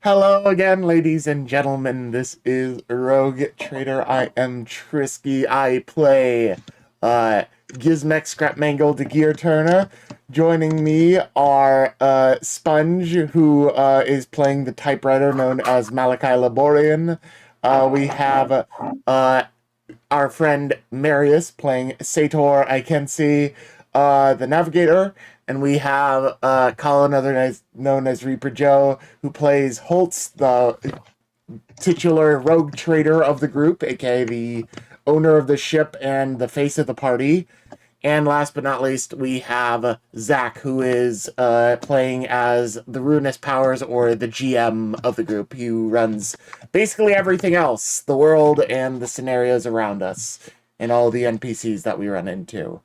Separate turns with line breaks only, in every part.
Hello again, ladies and gentlemen. This is Rogue Trader. I am Trisky. I play Gizmek Scrapmangle the Gear Turner. Joining me are Sponge, who is playing the typewriter known as Malachi Laborian. We have our friend Marius playing Sator Ikensi, the Navigator, and we have Colin, otherwise known as Reaper Joe, who plays Holtz, the titular rogue trader of the group, aka the owner of the ship and the face of the party. And last but not least, we have Zach, who is playing as the Ruinous Powers, or the GM of the group, who runs basically everything else, the world and the scenarios around us, and all the NPCs that we run into.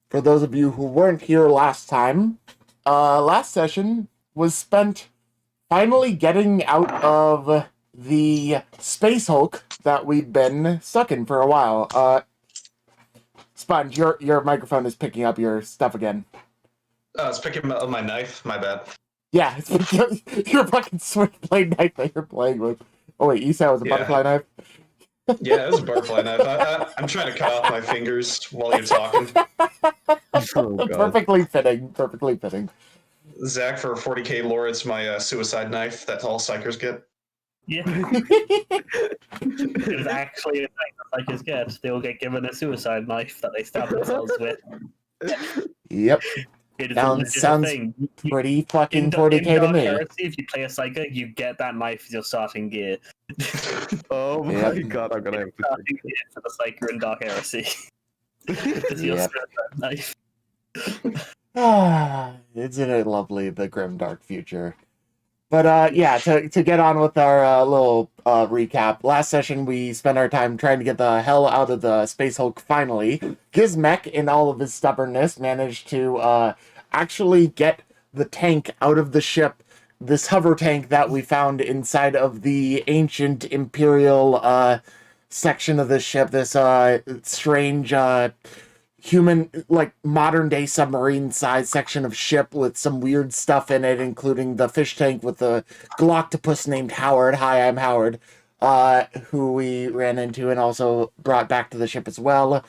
For those of you who weren't here last time, last session was spent finally getting out of the space hulk that we'd been stuck in for a while. Sponge, your microphone is picking up your stuff again.
It's picking up my knife. My bad.
Yeah, it's your fucking switchblade knife that you're playing with. Oh wait, you said it was a butterfly knife?
Yeah, it was a butterfly knife. I'm trying to cut off my fingers while you're talking.
Oh, perfectly fitting. Perfectly fitting.
Zach, for 40k lore, it's my suicide knife that all psychers get.
Yeah. It's actually a thing that psychers get. They will get given a suicide knife that they stab themselves with.
Yep.
It is
Sounds pretty fucking 40k to me.
Heresy, if you play a psychic, you get that knife as your starting gear.
Oh my god, I'm gonna have to
starting gear for the psyker in Dark Heresy. It's your suicide knife.
Isn't it lovely, the grim dark future? But yeah, to get on with our little recap, last session we spent our time trying to get the hell out of the Space Hulk finally. Gizmek, in all of his stubbornness, managed to actually get the tank out of the ship, this hover tank that we found inside of the ancient Imperial section of the ship, this strange human, like, modern-day submarine-sized section of ship with some weird stuff in it, including the fish tank with the Galactopus named Howard. Hi, I'm Howard, who we ran into and also brought back to the ship as well.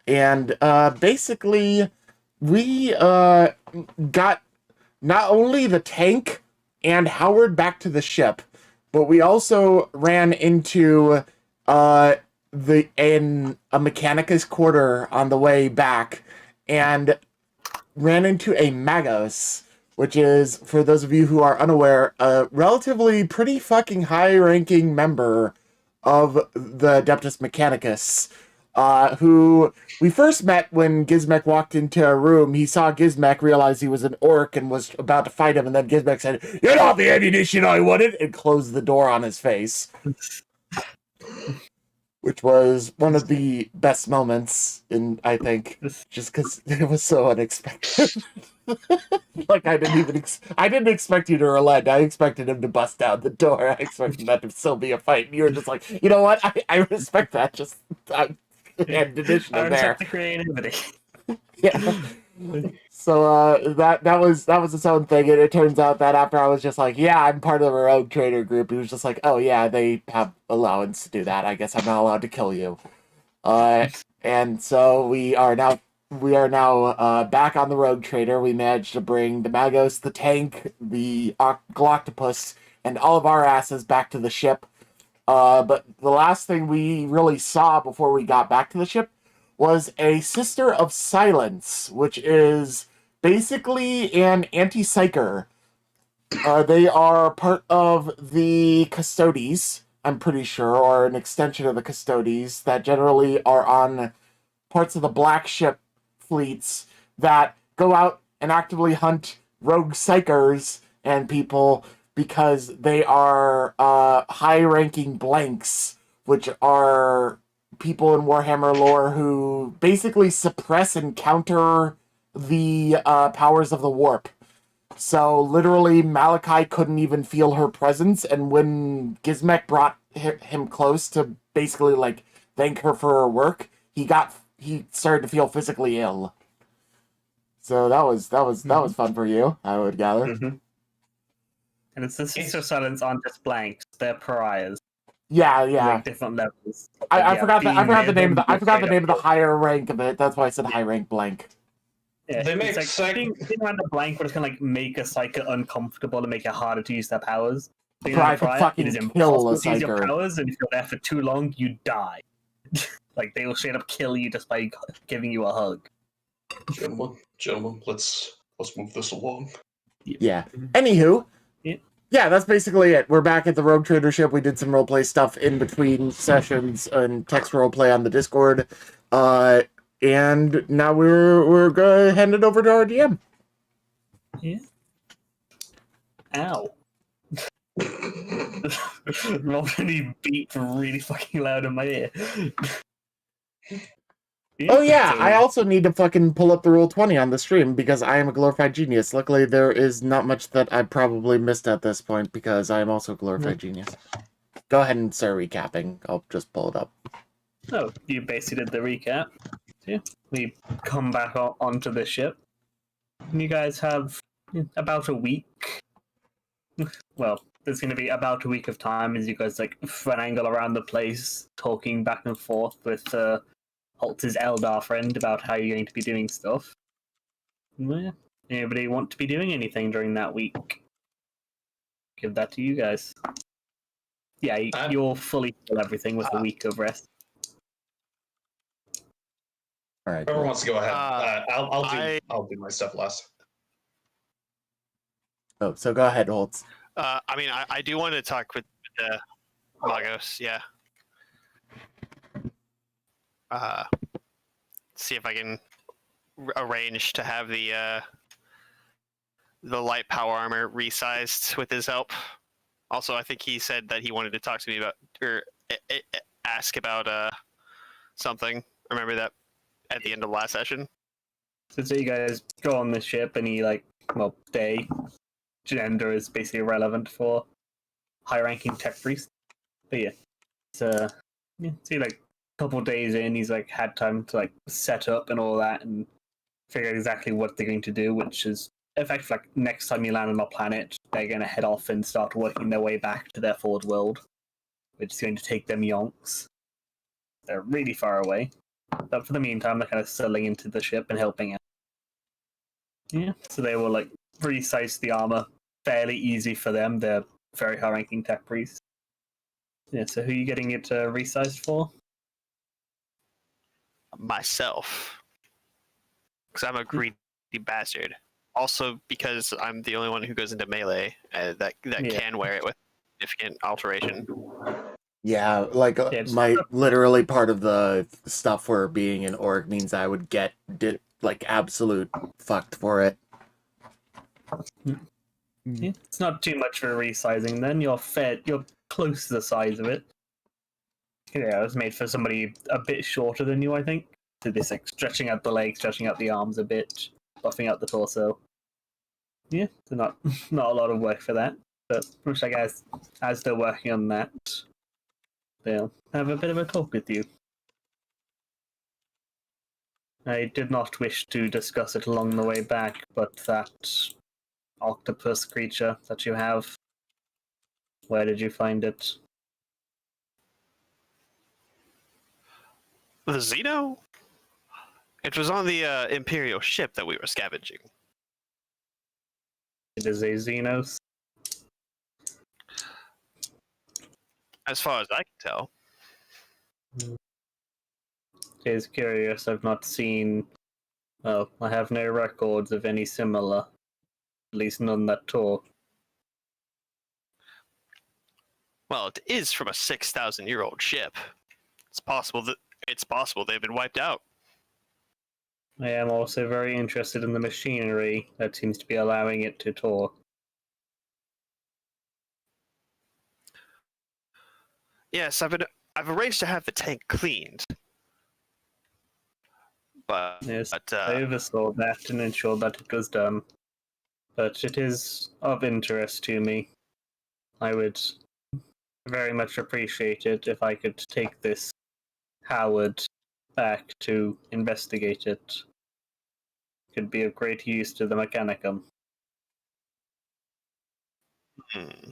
And basically, we got not only the tank and Howard back to the ship, but we also ran into in a Mechanicus quarter on the way back, and ran into a Magos, which is, for those of you who are unaware, a relatively pretty fucking high-ranking member of the Adeptus Mechanicus, who we first met when Gizmek walked into a room. He saw Gizmek, realized he was an orc, and was about to fight him, and then Gizmek said, "You're not the ammunition I wanted," and closed the door on his face. Which was one of the best moments I think, just because it was so unexpected. Like, I didn't expect you to relent. I expected him to bust down the door. I expected that to still be a fight. And you were just like, you know what? I respect that. Just and additional
I
there.
respect the creativity.
Yeah. So that was its own thing, and it turns out that after I was just like, yeah, I'm part of a rogue trader group, he was just like, oh yeah, they have allowance to do that. I guess I'm not allowed to kill you. And so we are now back on the rogue trader. We managed to bring the Magos, the tank, the Galactopus, and all of our asses back to the ship. But the last thing we really saw before we got back to the ship was a Sister of Silence, which is basically an anti-psyker. They are part of the Custodes, I'm pretty sure, or an extension of the Custodes, that generally are on parts of the Black Ship fleets that go out and actively hunt rogue psychers and people, because they are high-ranking blanks, which are people in Warhammer lore who basically suppress and counter the powers of the warp. So literally, Maluki couldn't even feel her presence, and when Gizmek brought him close to basically like thank her for her work, he started to feel physically ill. So that was fun for you, I would gather.
Mm-hmm. And it's the Sister Silence aren't just blanks; they're pariahs.
Yeah,
Like different levels.
I
Yeah,
forgot
being
the name of
them,
the I forgot the
straight
name of the
up-
higher rank of it. That's why I said high rank blank.
Yeah,
They make
it's like being around the blank, but it's gonna like make a psyker uncomfortable and make it harder to use their powers. Being
Try
around a
to
pariah,
fucking
it is
kill a
impossible to use your
psyker.
powers, and if you're there for too long, you die. Like they will straight up kill you just by giving you a hug.
Gentlemen, let's move this along.
Yeah. Anywho,
Yeah.
yeah, that's basically it. We're back at the Rogue Trader ship. We did some roleplay stuff in between sessions and text roleplay on the Discord. And now we're gonna hand it over to our DM.
Yeah. Ow. Already beat really fucking loud in my ear.
Oh yeah,
so-
I also need to fucking pull up the Roll20 on the stream because I am a glorified genius. Luckily, there is not much that I probably missed at this point because I am also a glorified genius. Go ahead and start recapping. I'll just pull it up.
Oh, you basically did the recap. Yeah, we come back onto the ship. And you guys have about a week. Well, there's going to be about a week of time as you guys like finagle around the place, talking back and forth with Holtz's Eldar friend about how you're going to be doing stuff. Well, anybody want to be doing anything during that week? Give that to you guys. Yeah, you'll fully fill everything with a week of rest.
All right.
Whoever wants to go ahead. I'll do my stuff last.
Oh, so go ahead, Holtz.
I mean, I do want to talk with Magos, yeah. See if I can arrange to have the light power armor resized with his help. Also, I think he said that he wanted to talk to me about or ask about something. Remember that at the end of last session.
So you guys go on the ship, and gender is basically irrelevant for high-ranking tech priest. But yeah, so like a couple days in, he's like had time to like set up and all that, and figure out exactly what they're going to do. Which is, in fact, like next time you land on a planet, they're going to head off and start working their way back to their forward world, which is going to take them yonks. They're really far away, but for the meantime, they're kind of settling into the ship and helping out. Yeah, so they will like resize the armor fairly easy for them. They're very high-ranking tech priests. Yeah, so who are you getting it resized for?
Myself. Because I'm a greedy bastard. Also because I'm the only one who goes into melee that can wear it with significant alteration.
Yeah, like literally part of the stuff for being an orc means I would get like absolute fucked for it.
Yeah, it's not too much for resizing. Then you're close to the size of it. Yeah, it was made for somebody a bit shorter than you, I think. So this like stretching out the legs, stretching out the arms a bit, buffing out the torso. Yeah, so not a lot of work for that. But looks like as they're working on that, they'll have a bit of a talk with you. I did not wish to discuss it along the way back, but that octopus creature that you have, where did you find it?
The Xeno? It was on the Imperial ship that we were scavenging.
It is a Xenos.
As far as I can tell.
It is curious, I've not seen... Well, I have no records of any similar. At least none that talk.
Well, it is from a 6,000-year-old ship. It's possible they've been wiped out.
I am also very interested in the machinery that seems to be allowing it to talk.
Yes, I've arranged to have the tank cleaned. But
Yes, I oversaw that and ensured that it was done. But it is of interest to me. I would very much appreciate it if I could take this Howard back to investigate it. Could be of great use to the Mechanicum.
Hmm.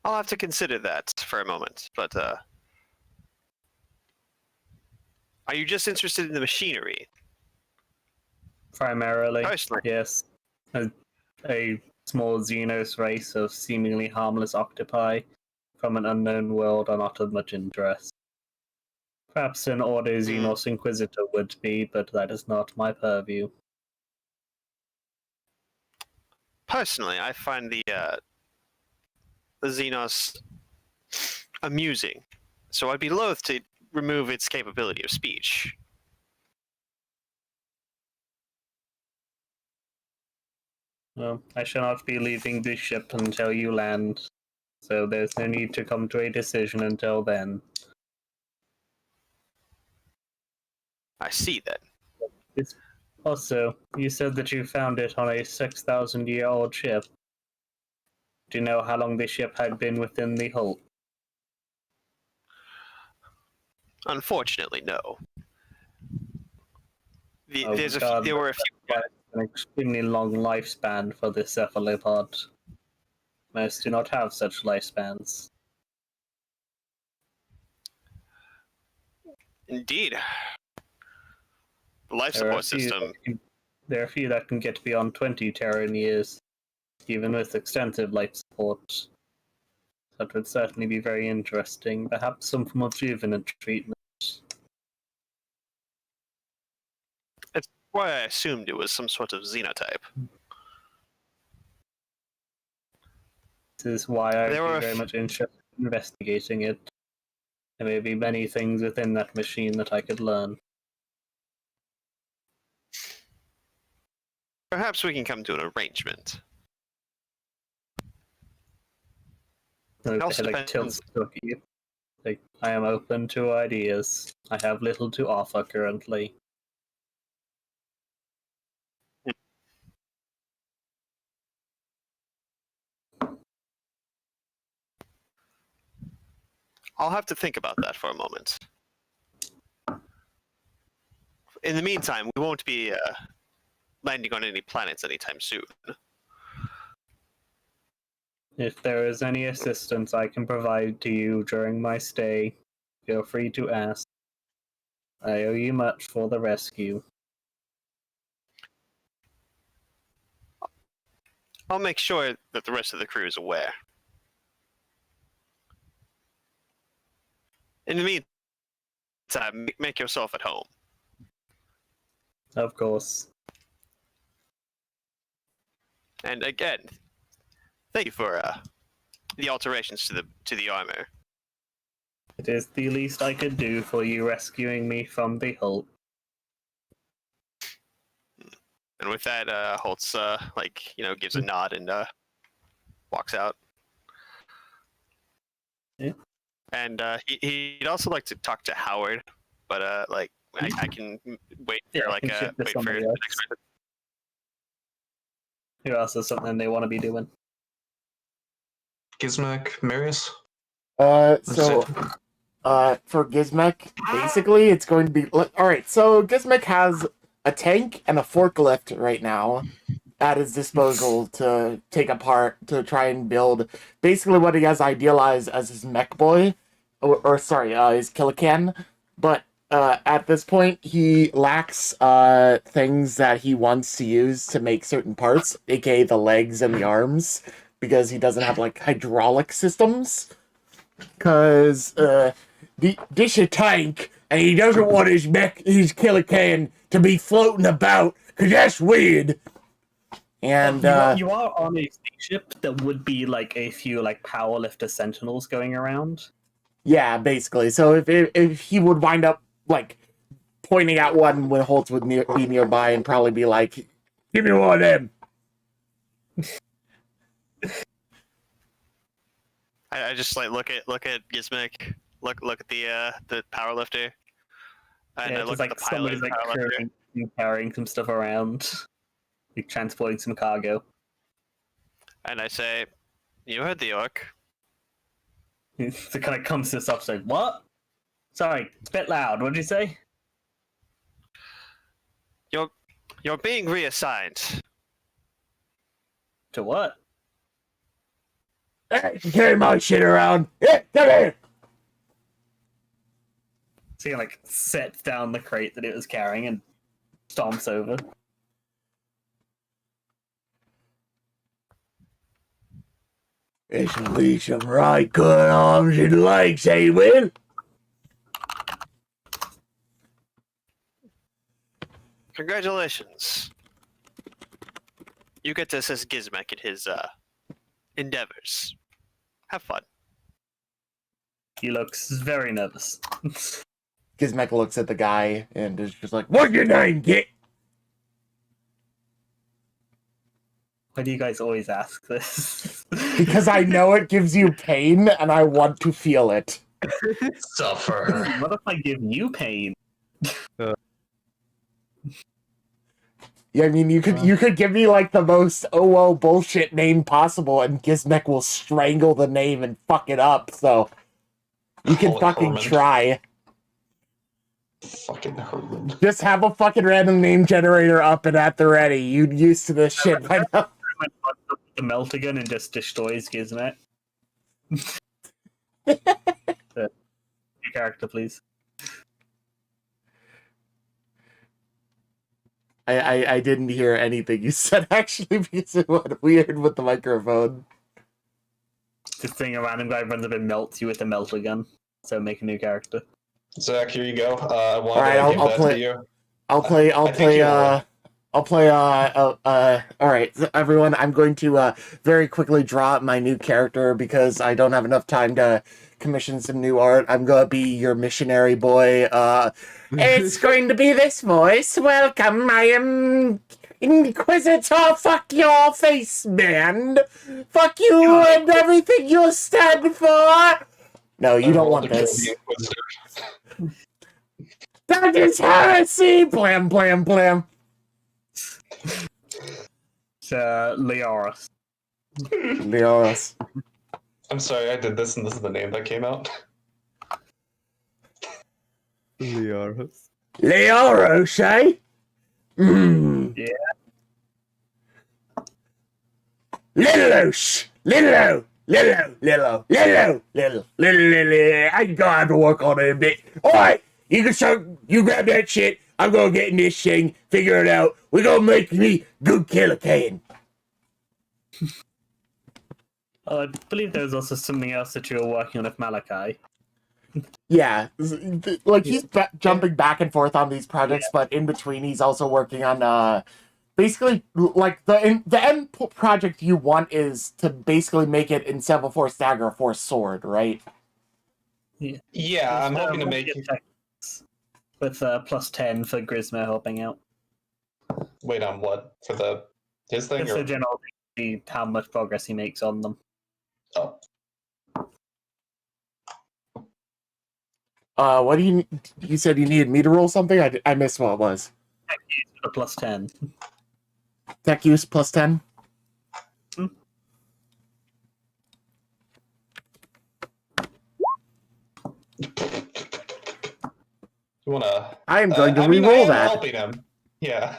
I'll have to consider that for a moment, but are you just interested in the machinery?
Primarily,
Personally,
yes. A small Xenos race of seemingly harmless octopi from an unknown world are not of much interest. Perhaps an Ordo Xenos Inquisitor would be, but that is not my purview.
personally, I find the Xenos amusing, so I'd be loath to remove its capability of speech.
Well, I shall not be leaving this ship until you land, so there's no need to come to a decision until then.
I see that.
Also, you said that you found it on a 6,000-year-old ship. Do you know how long the ship had been within the hull?
Unfortunately, no.
Oh, God,
There were a few.
that's an extremely long lifespan for this cephalopod. Most do not have such lifespans.
Indeed. The life
There are,
support system.
there are a few that can get beyond 20 Terran years, even with extensive life support. That would certainly be very interesting. Perhaps some form of rejuvenant treatment.
That's why I assumed it was some sort of xenotype.
This is why I'd
There were
be
a
very
f-
much interested in investigating it. There may be many things within that machine that I could learn.
Perhaps we can come to an arrangement.
It
also
like
depends-
tilts to look at you. Like, I am open to ideas. I have little to offer currently.
I'll have to think about that for a moment. In the meantime, we won't be landing on any planets anytime soon.
If there is any assistance I can provide to you during my stay, feel free to ask. I owe you much for the rescue.
I'll make sure that the rest of the crew is aware. In the meantime, make yourself at home.
Of course.
And again, thank you for the alterations to the armor.
It is the least I could do for you rescuing me from the Hulk.
And with that, Holtz gives a nod and walks out.
Yeah.
And he'd also like to talk to Howard, but I can wait
Yeah,
for
I can shift to
wait for
somebody
the
else.
next person.
Who else has something they want to be doing?
Gizmek, Marius?
So for Gizmek, basically it's going to be alright, so Gizmek has a tank and a forklift right now at his disposal to take apart to try and build basically what he has idealized as his mech boy, his Killican, but at this point he lacks things that he wants to use to make certain parts, aka the legs and the arms, because he doesn't have like hydraulic systems. Cause this a tank, and he doesn't want his Killican to be floating about, cause that's weird. And
You are on a spaceship that would be like a few like powerlifter sentinels going around.
yeah, basically. So if he would wind up like pointing at one when Holtz would be nearby and probably be like, "Give me one of them."
I just look at Gizmek, look at the powerlifter, and
Yeah,
I
just
look
like
at the pilot
somebody's
of the
like
powerlifter,
carrying some stuff around, like transporting some cargo.
and I say, "You heard the orc."
So kind of comes to this up, like, what? Sorry, it's a bit loud. What did you say?
You're being reassigned.
To what?
Hey, you carry my shit around. Yeah, come here.
So he like sets down the crate that it was carrying and stomps over.
This'll be some right good arms and legs, eh, Will?
Congratulations. You get to assist Gizmek in his endeavors. Have fun.
He looks very nervous.
Gizmek looks at the guy and is just like, "What's your name, Git?"
Why do you guys always ask this?
Because I know it gives you pain and I want to feel it.
Suffer.
What if I give you pain?
Yeah, I mean, you could give me like the most bullshit name possible, and Gizmek will strangle the name and fuck it up. So you can
Call it
fucking
Herman.
try.
Fucking Herman.
Just have a fucking random name generator up and at the ready. You're used to this shit by now.
The Meltagun and just destroys Gizmet. Your character, please.
I didn't hear anything you said actually because it went weird with the microphone.
Just think a random guy runs up and melts you with a Meltagun. So make a new character.
Zach, here you go. I want
Alright,
to give
I'll
that
play-
to you.
I'll play. All right, so everyone. I'm going to very quickly draw up my new character because I don't have enough time to commission some new art. I'm gonna be your missionary boy. It's going to be this voice. Welcome. I am Inquisitor. Fuck your face, man. Fuck you and everything you stand for. No, you don't want this. That is heresy. Blam, blam, blam.
It's Leoris.
Leoris.
I'm sorry, I did this, and this is the name that came out.
Leoris.
Leoros, eh?
Yeah.
Littleos! Little! I gotta have to work on it a bit. Alright, you grab that shit. I'm gonna get in this thing, figure it out. We're gonna make me good killer can.
I believe there was also something else that you were working on with Maluki.
Yeah, like he's jumping back and forth on these projects, but in between he's also working on basically like the end project you want is to basically make it in 7/4 stagger 4 sword, right?
Yeah, I'm hoping to make.
With plus 10 for Grisma helping out.
Wait on what for his thing?
Just
Or...
so general, see how much progress he makes on them.
Oh.
What do you said you needed me to roll something? I missed what it was.
Tech use for plus 10.
Tech use plus 10?
Hmm.
You wanna?
I am going to
I mean, I
re-roll
am
that.
helping him. Yeah.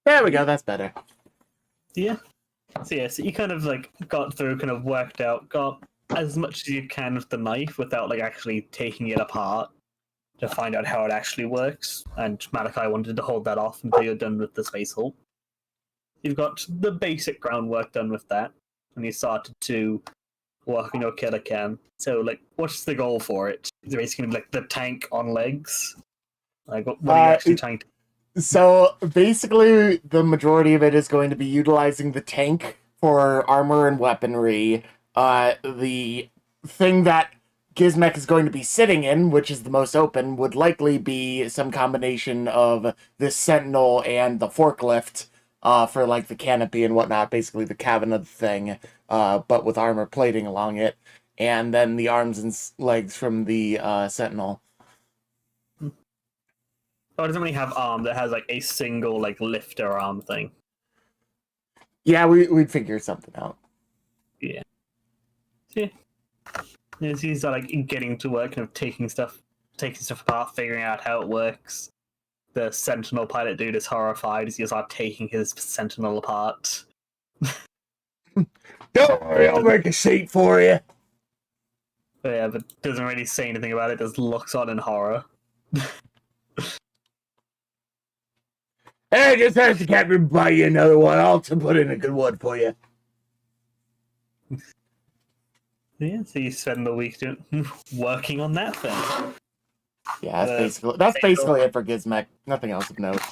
There we go, that's better.
Yeah. So yeah, so you kind of like got through, kind of worked out, got as much as you can with the knife without like actually taking it apart to find out how it actually works. And Malachi wanted to hold that off until you're done with the space hulk. You've got the basic groundwork done with that, and you started to work on your killer can. So like, what's the goal for it? Is it basically like the tank on legs? Like, what are you actually trying to?
So basically, the majority of it is going to be utilizing the tank for armor and weaponry. The thing that Gizmek is going to be sitting in, which is the most open, would likely be some combination of this Sentinel and the forklift for like the canopy and whatnot, basically the cabin of the thing, but with armor plating along it, and then the arms and legs from the Sentinel.
Oh, it doesn't really have arm that has like a single like lifter arm thing.
Yeah, we'd figure something out.
Yeah. See, He's like getting to work, kind of taking stuff apart, figuring out how it works. The Sentinel pilot dude is horrified as he's like taking his Sentinel apart.
Don't worry, I'll make a seat for you.
But yeah, but doesn't really say anything about it. Just looks on in horror.
Hey, just ask the captain to buy you another one. I'll put in a good one for you.
Yeah, so you spend the week working on that thing.
Yeah, that's basically it for Gizmek. Nothing else of note.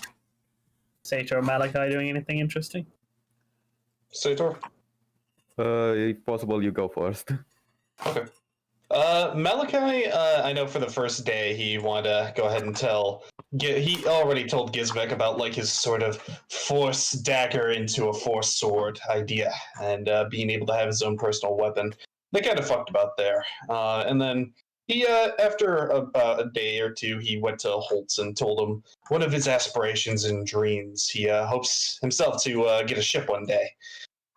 Sator or Malachi doing anything interesting?
Sator?
If possible, you go first.
Okay. Malachi, I know for the first day he wanted to go ahead and he already told Gizmek about like his sort of force dagger into a force sword idea and being able to have his own personal weapon. They kind of fucked about there. And then he, after about a day or two, he went to Holtz and told him one of his aspirations and dreams. He hopes himself to get a ship one day.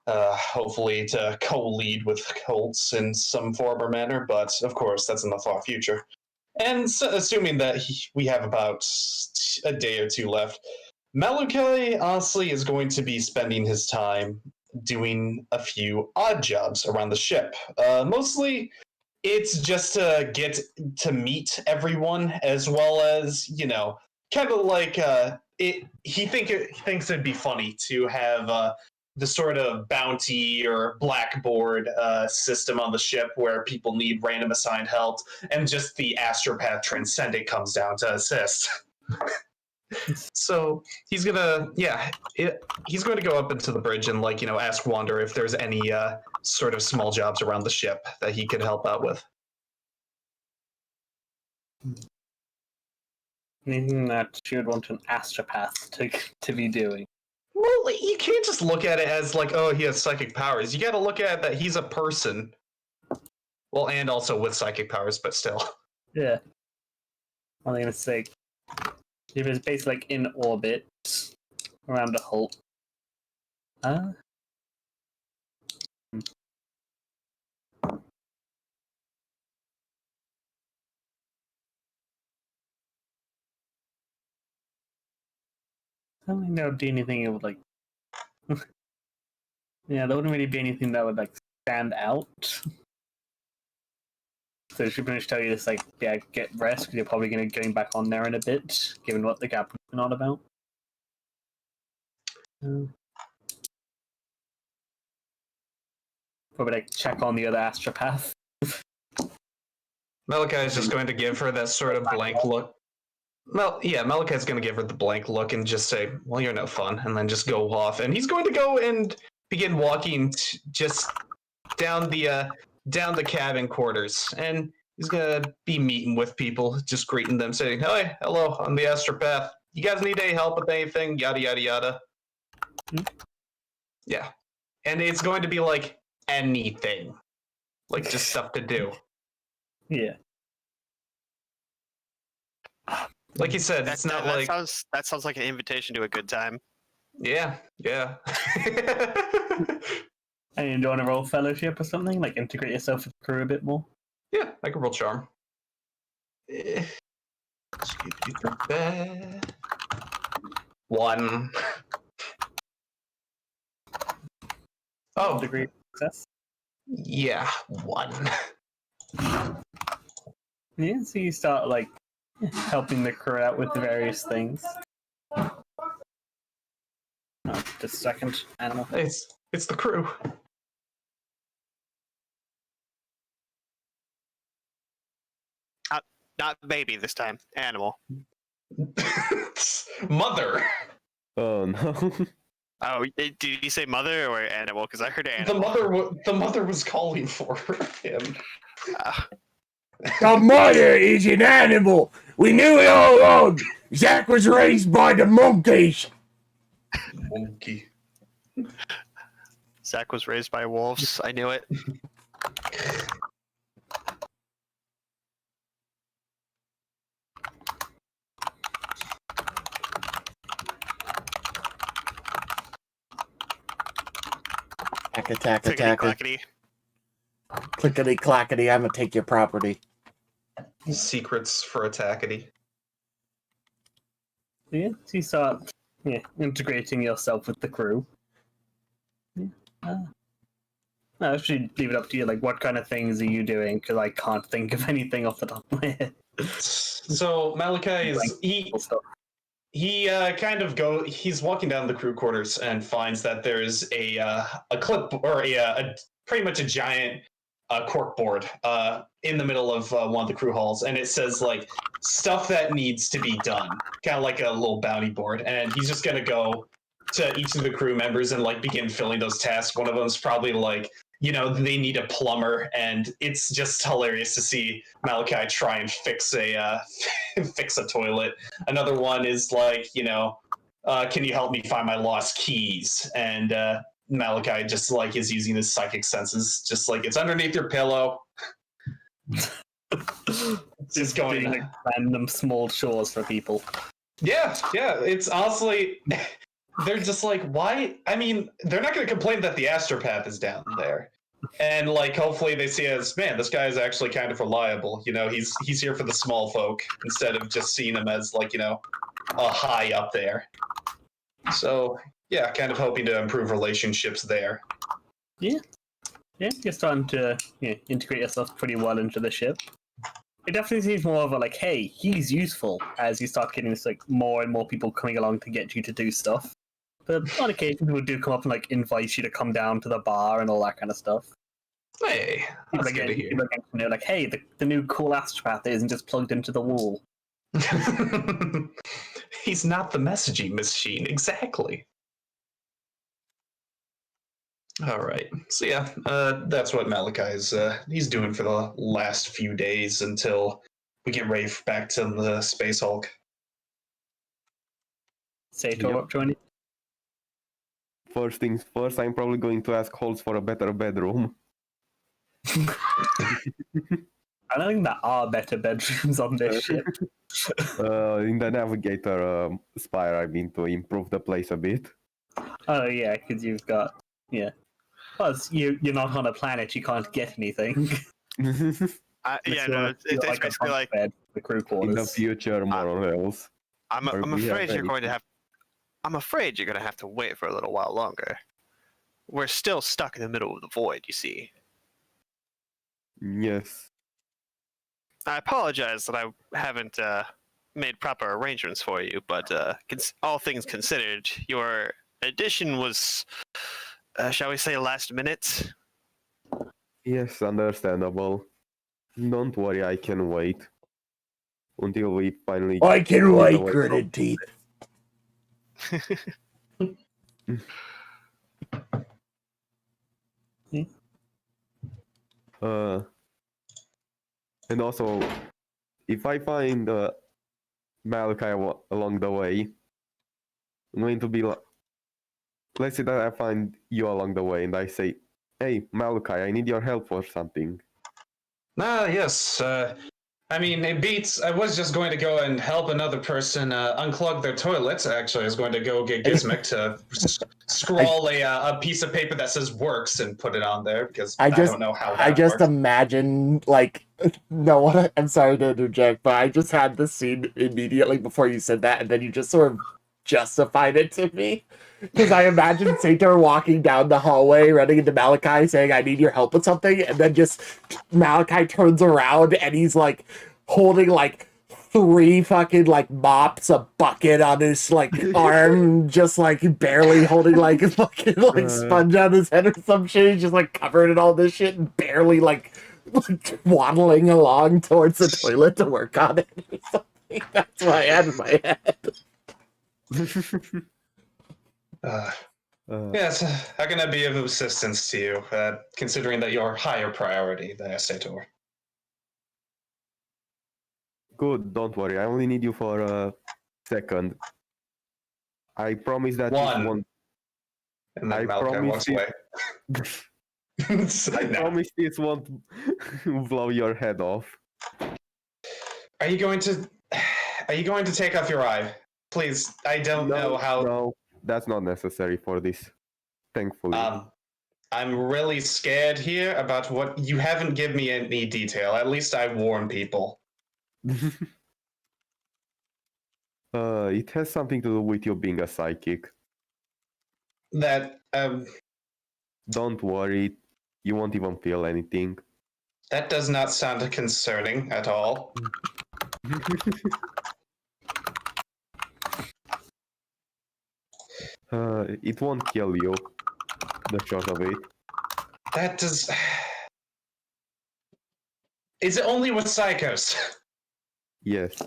Hopefully to co-lead with Holtz in some form or manner, but of course that's in the far future. And so, assuming that we have about a day or two left, Maluki honestly is going to be spending his time doing a few odd jobs around the ship. Mostly it's just to get to meet everyone, as well as, you know, kind of like he thinks it'd be funny to have the sort of bounty or blackboard system on the ship where people need random assigned help, and just the astropath transcendent comes down to assist. So he's gonna, he's going to go up into the bridge and, like, you know, ask Wander if there's any sort of small jobs around the ship that he could help out with.
Anything that you would want an astropath to be doing?
Well, you can't just look at it as like, oh, he has psychic powers. You got to look at it that he's a person. Well, and also with psychic powers, but still.
Yeah. I'm gonna say, if it's basically like in orbit around a Holt. I don't think that would do anything that would like. Yeah, there wouldn't really be anything that would like stand out. So she pretty much tell you just like, yeah, get rest because you're probably going to going back on there in a bit, given what the captain's been on about. Probably like check on the other astropath.
Malachi is just going to give her that sort of blank look. Malachi's going to give her the blank look and just say, well, you're no fun, and then just go off. And he's going to go and begin walking just down the cabin quarters. And he's going to be meeting with people, just greeting them, saying, hi, hello, I'm the astropath. You guys need any help with anything? Yada, yada, yada. Yeah. And it's going to be like anything. Like just stuff to do.
Yeah.
Like you said, it's not like...
That sounds like an invitation to a good time.
Yeah.
And you want to roll fellowship or something? Like integrate yourself with the crew a bit more?
Yeah, I can roll charm. One. Oh,
Degree of success?
yeah, one.
Yeah, so you start like helping the crew out with the various things. Oh, just a second, animal.
It's the crew.
Not baby this time. Animal.
Mother.
Oh no.
Oh, did you say mother or animal? Because I heard animal.
The mother was calling for him.
The mother is an animal. We knew it all along. Zach was raised by the monkeys.
Monkey.
Zach was raised by wolves. I knew it.
Attack.
Clickety-clackety.
Clickety clackety, I'm gonna take your property.
Secrets for Attackity.
Yeah, so you start integrating yourself with the crew. Yeah. I should leave it up to you. Like, what kind of things are you doing? Because I can't think of anything off the top of my head.
So Malachi is
Stuff.
he's walking down the crew quarters and finds that there's a clip or a pretty much a giant cork board in the middle of one of the crew halls, and it says like stuff that needs to be done, kind of like a little bounty board, and he's just gonna go to each of the crew members and like begin filling those tasks. One of them's probably like, they need a plumber, and it's just hilarious to see Malachi try and fix a fix a toilet. Another one is like, can you help me find my lost keys? And Malachi just like is using his psychic senses, just like it's underneath your pillow. Just going
doing like random small chores for people.
Yeah, it's honestly. They're just like, why? I mean, they're not going to complain that the astropath is down there. And, like, hopefully they see as, man, this guy is actually kind of reliable. He's here for the small folk instead of just seeing him as, like, a high up there. So, yeah, kind of hoping to improve relationships there.
Yeah, you're starting to integrate yourself pretty well into the ship. It definitely seems more of a, like, hey, he's useful, as you start getting this, like, more and more people coming along to get you to do stuff. But on occasion, people do come up and like invite you to come down to the bar and all that kind of stuff.
Hey, that's good to hear.
People like, hey, the new cool astropath isn't just plugged into the wall.
He's not the messaging machine, exactly. All right, so yeah, that's what Malachi is he's doing for the last few days until we get ready back to the Space Hulk.
Sato up joining.
First things first, I'm probably going to ask Holtz for a better bedroom.
I don't think there are better bedrooms on this ship.
In the Navigator Spire, I mean, to improve the place a bit.
Oh yeah, because you've got Plus, you're not on a planet. You can't get anything.
It's basically like
the crew quarters.
In the future, more or less.
I'm afraid you're going to have. I'm afraid you're going to have to wait for a little while longer. We're still stuck in the middle of the void, you see.
Yes.
I apologize that I haven't made proper arrangements for you, but all things considered, your addition was, shall we say, last minute?
Yes, understandable. Don't worry, I can wait. Until we finally...
I can wait, gritted teeth.
And also, if I find Malachi along the way, I'm going to be like, let's say that I find you along the way and I say, hey, Malukai, I need your help for something.
Yes. I mean, it beats. I was just going to go and help another person unclog their toilets. Actually, I was going to go get Gizmic to scrawl a piece of paper that says "works" and put it on there because I don't know how that
I just
works.
imagine, like, no, I'm sorry to interject, but I just had this scene immediately before you said that, and then you just sort of justified it to me. Because I imagine Sator walking down the hallway, running into Malachi, saying, I need your help with something, and then just Malachi turns around and he's like holding like 3 fucking like mops, a bucket on his like arm, just like barely holding like a fucking like sponge on his head or some shit. He's just like covered in all this shit and barely like waddling along towards the toilet to work on it or something. That's what I had in my head.
Yes, how can I be of assistance to you, considering that you're higher priority than Sator?
Good, don't worry. I only need you for a second. I promise that
One.
this won't...
And then Malachi walks away.
I promise this won't blow your head off.
Are you going to take off your eye? Please, I don't know how...
No, that's not necessary for this. Thankfully.
I'm really scared here about what you haven't given me any detail. At least I warn people.
It has something to do with you being a psychic.
That
Don't worry, you won't even feel anything.
that does not sound concerning at all.
It won't kill you. The short of it.
That does. Is it only with psychos?
Yes.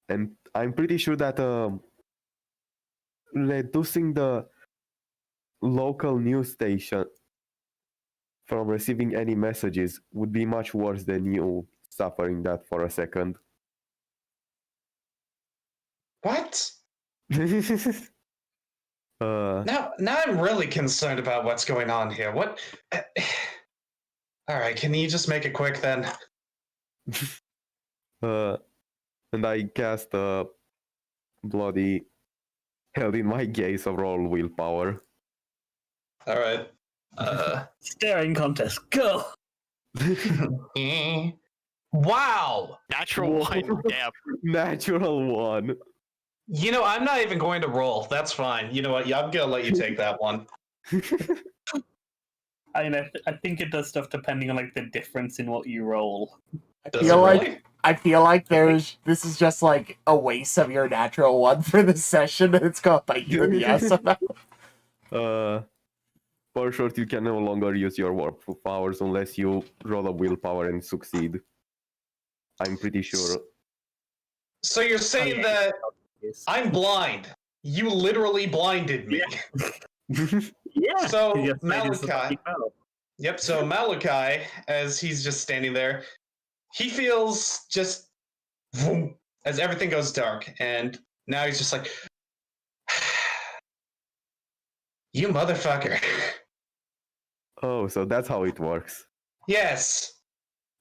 And I'm pretty sure that reducing the local news station from receiving any messages would be much worse than you suffering that for a second.
What?
uh,
Now I'm really concerned about what's going on here. What? All right, can you just make it quick then?
and I cast a bloody held in my gaze of roll willpower.
All right.
Staring contest, go!
Wow.
Natural one. Damn.
Natural one.
You know, I'm not even going to roll. That's fine. You know what? Yeah, I'm gonna let you take that one.
I mean, I think it does stuff depending on like the difference in what you roll.
Does it really?
I feel like this is just like a waste of your natural one for the session, and it's gonna bite you in the ass somehow.
For short, you can no longer use your warp powers unless you roll a willpower and succeed. I'm pretty sure.
So you're saying
yeah.
that I'm blind? You literally blinded me.
Yeah.
So
Yes, that is the
Maluki.
lucky fellow.
Yep. So Maluki, as he's just standing there, he feels just vroom, as everything goes dark, and now he's just like, "You motherfucker."
Oh, so that's how it works.
Yes.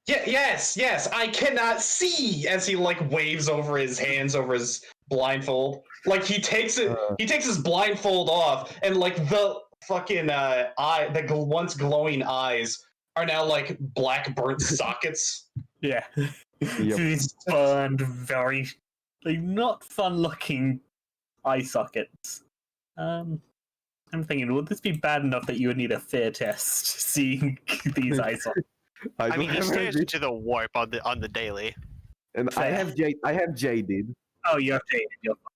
Yeah, yes. I cannot see as he like waves over his hands over his blindfold. Like he takes his blindfold off, and like the fucking once glowing eyes are now like black burnt sockets.
Yeah.
Yep.
These burned, very like not fun-looking eye sockets. I'm thinking, would this be bad enough that you would need a fear test seeing these eye sockets?
I mean, he
have
stares
any-
into the warp on the daily.
and I have jaded.
Oh, you have jaded. You're fine.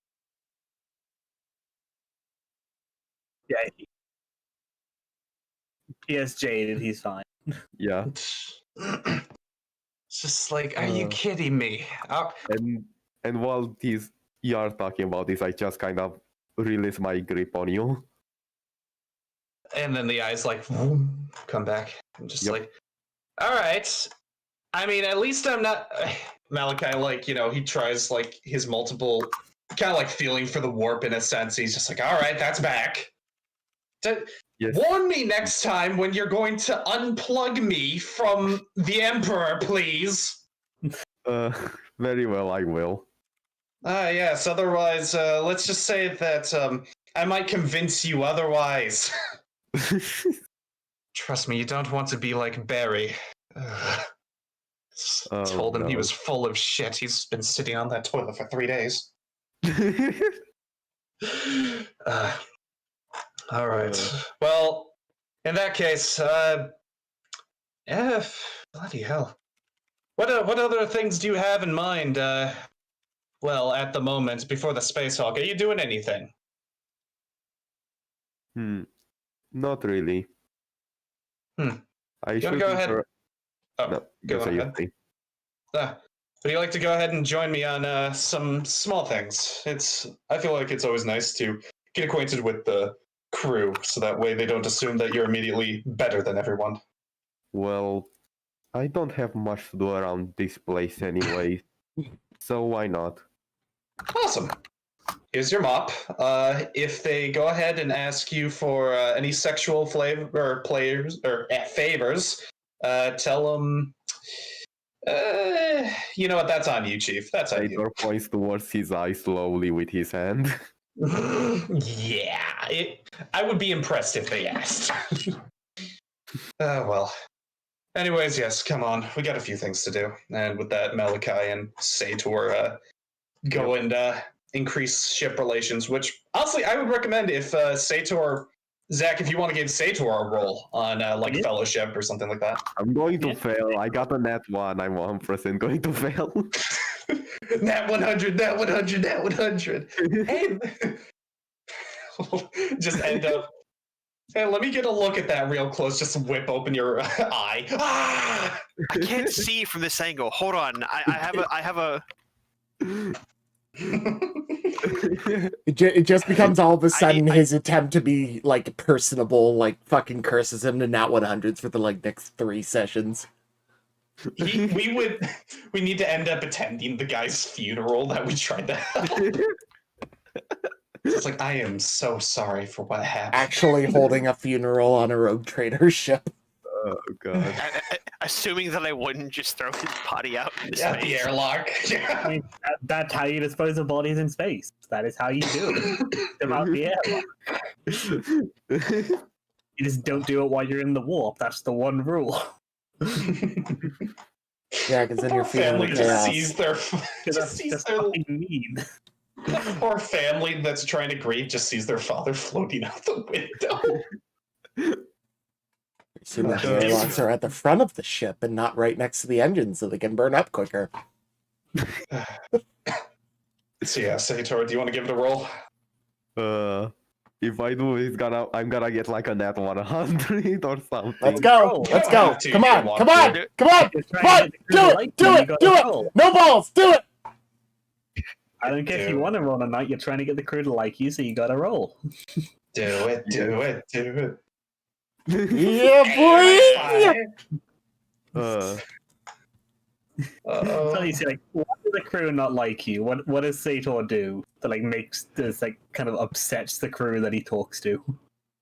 Yeah. He has jaded. He's fine.
Yeah.
It's just like, are you
Uh.
kidding me?
And while you are talking about this, I just kind of release my grip on you.
And then the eyes like vroom, come back. I'm just
Yep.
like, all right. I mean, at least I'm not Maluki. Like, you know, he tries like his multiple kind of like feeling for the warp in a sense. He's just like, all right, that's back.
Yes.
Warn me next time when you're going to unplug me from the Emperor, please.
Very well, I will.
Yes. Otherwise, let's just say that I might convince you otherwise. Trust me, you don't want to be like Barry.
Oh,
Told him he
no.
was full of shit. He's been sitting on that toilet for 3 days. All right. Well, in that case, yeah, bloody hell. What other things do you have in mind? Well, at the moment, before the Space Hulk, are you doing anything?
Not really. I
You
should
wanna go ahead? Oh,
No,
go
say you
ahead.
say.
Would you like to go ahead and join me on some small things? I feel like it's always nice to get acquainted with the crew, so that way they don't assume that you're immediately better than everyone.
Well, I don't have much to do around this place anyway, so why not?
Awesome. Here's your mop. If they go ahead and ask you for any sexual flavor or favors, tell them. You know what? That's on you, Chief. That's on you.
Aitor points towards his eye slowly with his hand.
Yeah, I would be impressed if they asked. Well. Anyways, yes, come on. We got a few things to do. And with that, Maluki and Sator go and increase ship relations, which, honestly, I would recommend if Sator... Zach, if you want to give Sator a roll on, Fellowship or something like that.
I'm going to fail. I got a nat 1. I'm 100% going to fail.
Nat 100, nat 100, nat 100. Hey! Just end up... Hey, let me get a look at that real close. Just whip open your eye. Ah!
I can't see from this angle. Hold on. I have a.
It just becomes all of a sudden his attempt to be like personable, like fucking curses him to nat 100s for the like next 3 sessions.
We need to end up attending the guy's funeral that we tried to have. It's like, I am so sorry for what happened.
Actually holding a funeral on a rogue trader ship.
Oh god.
Assuming that I wouldn't just throw his body out into
Yeah,
space.
the airlock. Yeah.
I mean, that's how you dispose of bodies in space. That is how you do it. Them out the airlock. You just don't do it while you're in the warp. That's the one rule.
Yeah, because then you're feeling
Family
the
just
chaos.
sees their
That's fucking mean.
poor family that's trying to grieve just sees their father floating out the window.
Assuming the airlocks are at the front of the ship and not right next to the engine so they can burn up quicker.
So yeah, Sator, do you want to give it a roll?
If I do, I'm gonna get like a nat 100 or something.
Let's go! Let's go!
have to,
Come
you
on!
want
Come on!
to.
Come on!
You're
Come
trying
on!
to get
Do
the
it!
light,
Do
you
it!
gotta
Do it!
roll.
No balls! Do it!
I don't care if you want to roll a night. You're trying to get the crew to like you, so you gotta roll.
Do it, do it, do it.
Yeah, boy!
So you see, like, why does the crew not like you? What does Sator do that like makes this like kind of upsets the crew that he talks to?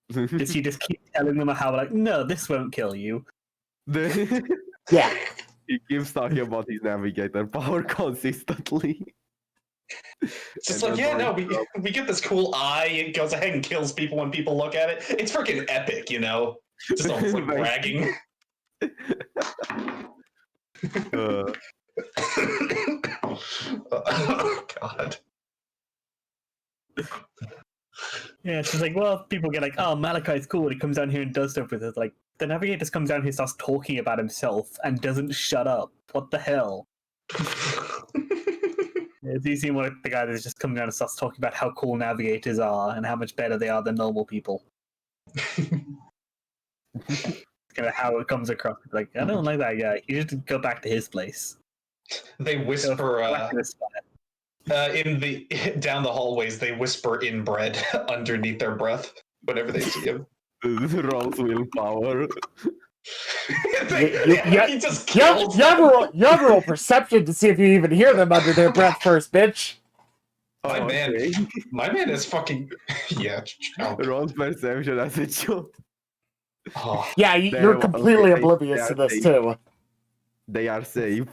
Does he just keep telling them how like, no, this won't kill you?
Yeah.
He keeps talking about his navigator power consistently.
It's just
And
like,
then
yeah, no,
like,
we get this cool eye. It goes ahead and kills people when people look at it. It's freaking epic, you know? Just almost like bragging. Oh, God.
Yeah, it's just like, well, people get like, oh, Malachi's cool, and he comes down here and does stuff with it. Like, the navigator just comes down here, starts talking about himself, and doesn't shut up. What the hell? It's easy when the guy that's just coming down and starts talking about how cool navigators are and how much better they are than normal people. Kind of how it comes across. Like, I don't like that guy. You should go back to his place.
They
Go
whisper
back to this spot.
in the down the hallways. They whisper inbred underneath their breath whenever they see him.
Rolls willpower.
He just kills
You have to roll perception to see if you even hear them under their breath first, bitch.
My man,
okay.
my man is fucking yeah.
Rolls perception as a joke.
Oh,
Yeah, you're completely
okay,
oblivious to this, too.
They are safe.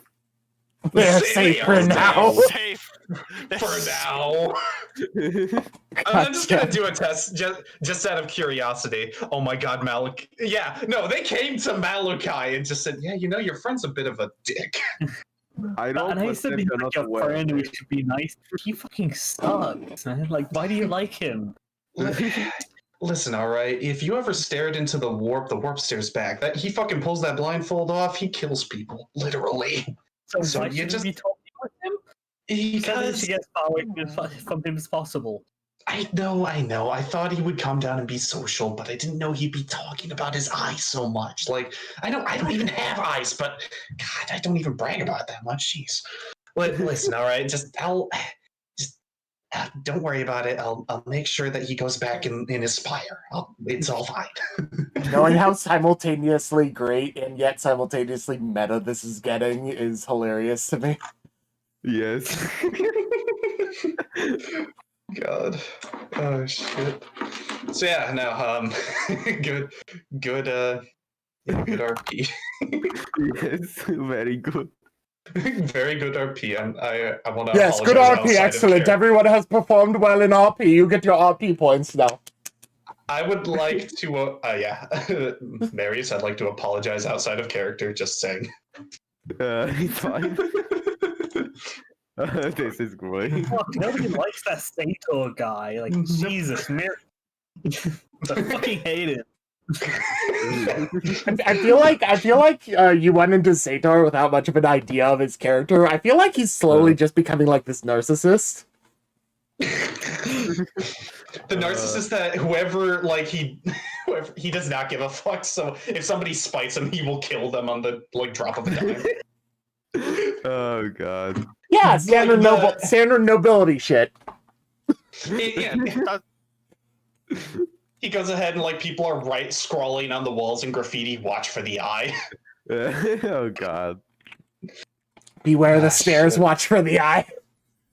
They're
They
safe
are
for now.
Safe.
for now. I'm just gonna do a test just out of curiosity. Oh my god, Maluki. Yeah, no, they came to Maluki and just said, yeah, you know, your friend's a bit of a dick.
I don't
And I said he's like your friend, we should be nice. He fucking sucks, man. Like, why do you like him?
Listen, all right. If you ever stared into the warp stares back. That he fucking pulls that blindfold off. He kills people, literally.
So
why
you
should
just be talking with him?
Because
To get as far away from him as possible.
I know. I thought he would come down and be social, but I didn't know he'd be talking about his eyes so much. Like, I don't even have eyes, but God, I don't even brag about it that much. Jeez. Listen, all right. Don't worry about it. I'll make sure that he goes back in his spire. It's all fine.
Knowing how simultaneously great and yet simultaneously meta this is getting is hilarious to me.
Yes.
God. Oh shit. So yeah, no, good RP.
Yes, very good.
Very good RP. I want to
Yes, good
apologize
RP,
outside of
excellent.
character.
Everyone has performed well in RP. You get your RP points now.
I would like to, yeah, Marius, I'd like to apologize outside of character, just saying.
It's fine. This is great.
Fuck, nobody likes that Sator guy. Like, Jesus, I fucking hate it.
I feel like you went into Sator without much of an idea of his character. I feel like he's slowly just becoming like this narcissist.
The narcissist that whoever he does not give a fuck. So if somebody spites him, he will kill them on the drop of a dime.
Oh god.
Yeah, standard nobility shit.
He goes ahead and people are scrawling on the walls in graffiti. Watch for the eye.
Oh god.
Beware the stairs.
Shit.
Watch for the eye.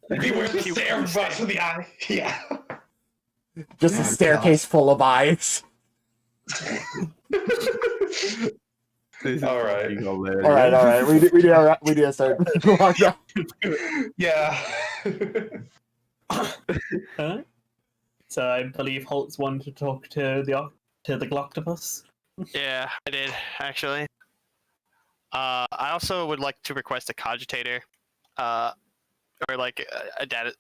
Beware the stairs. Watch for the eye. Yeah.
Just a staircase full of eyes.
All right.
All right. We need to start.
Yeah.
Huh? So I believe Holtz wanted to talk to the Gloctopus.
Yeah, I did actually. I also would like to request a cogitator, or a data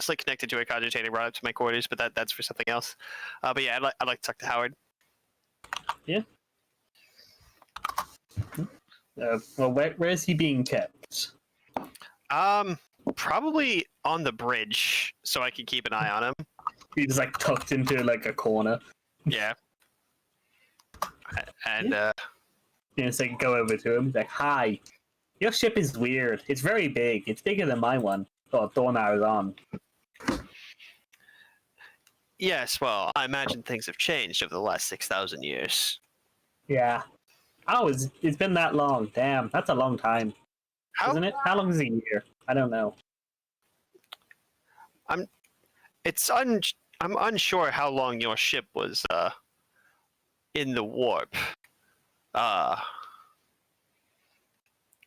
slate connected to a cogitator brought up to my quarters, but that's for something else. But yeah, I'd like to talk to Howard.
Yeah. Well, where is he being kept?
Probably on the bridge, so I can keep an eye on him.
He's tucked into a corner.
Yeah. And
So I can go over to him. He's like, "Hi, your ship is weird. It's very big. It's bigger than my one. Oh, Dornar is on."
yes, well, I imagine things have changed over the last 6,000 years.
Yeah. Oh, it's been that long. Damn, that's a long time, isn't it? How long is a year? I don't know.
I'm unsure how long your ship was in the warp.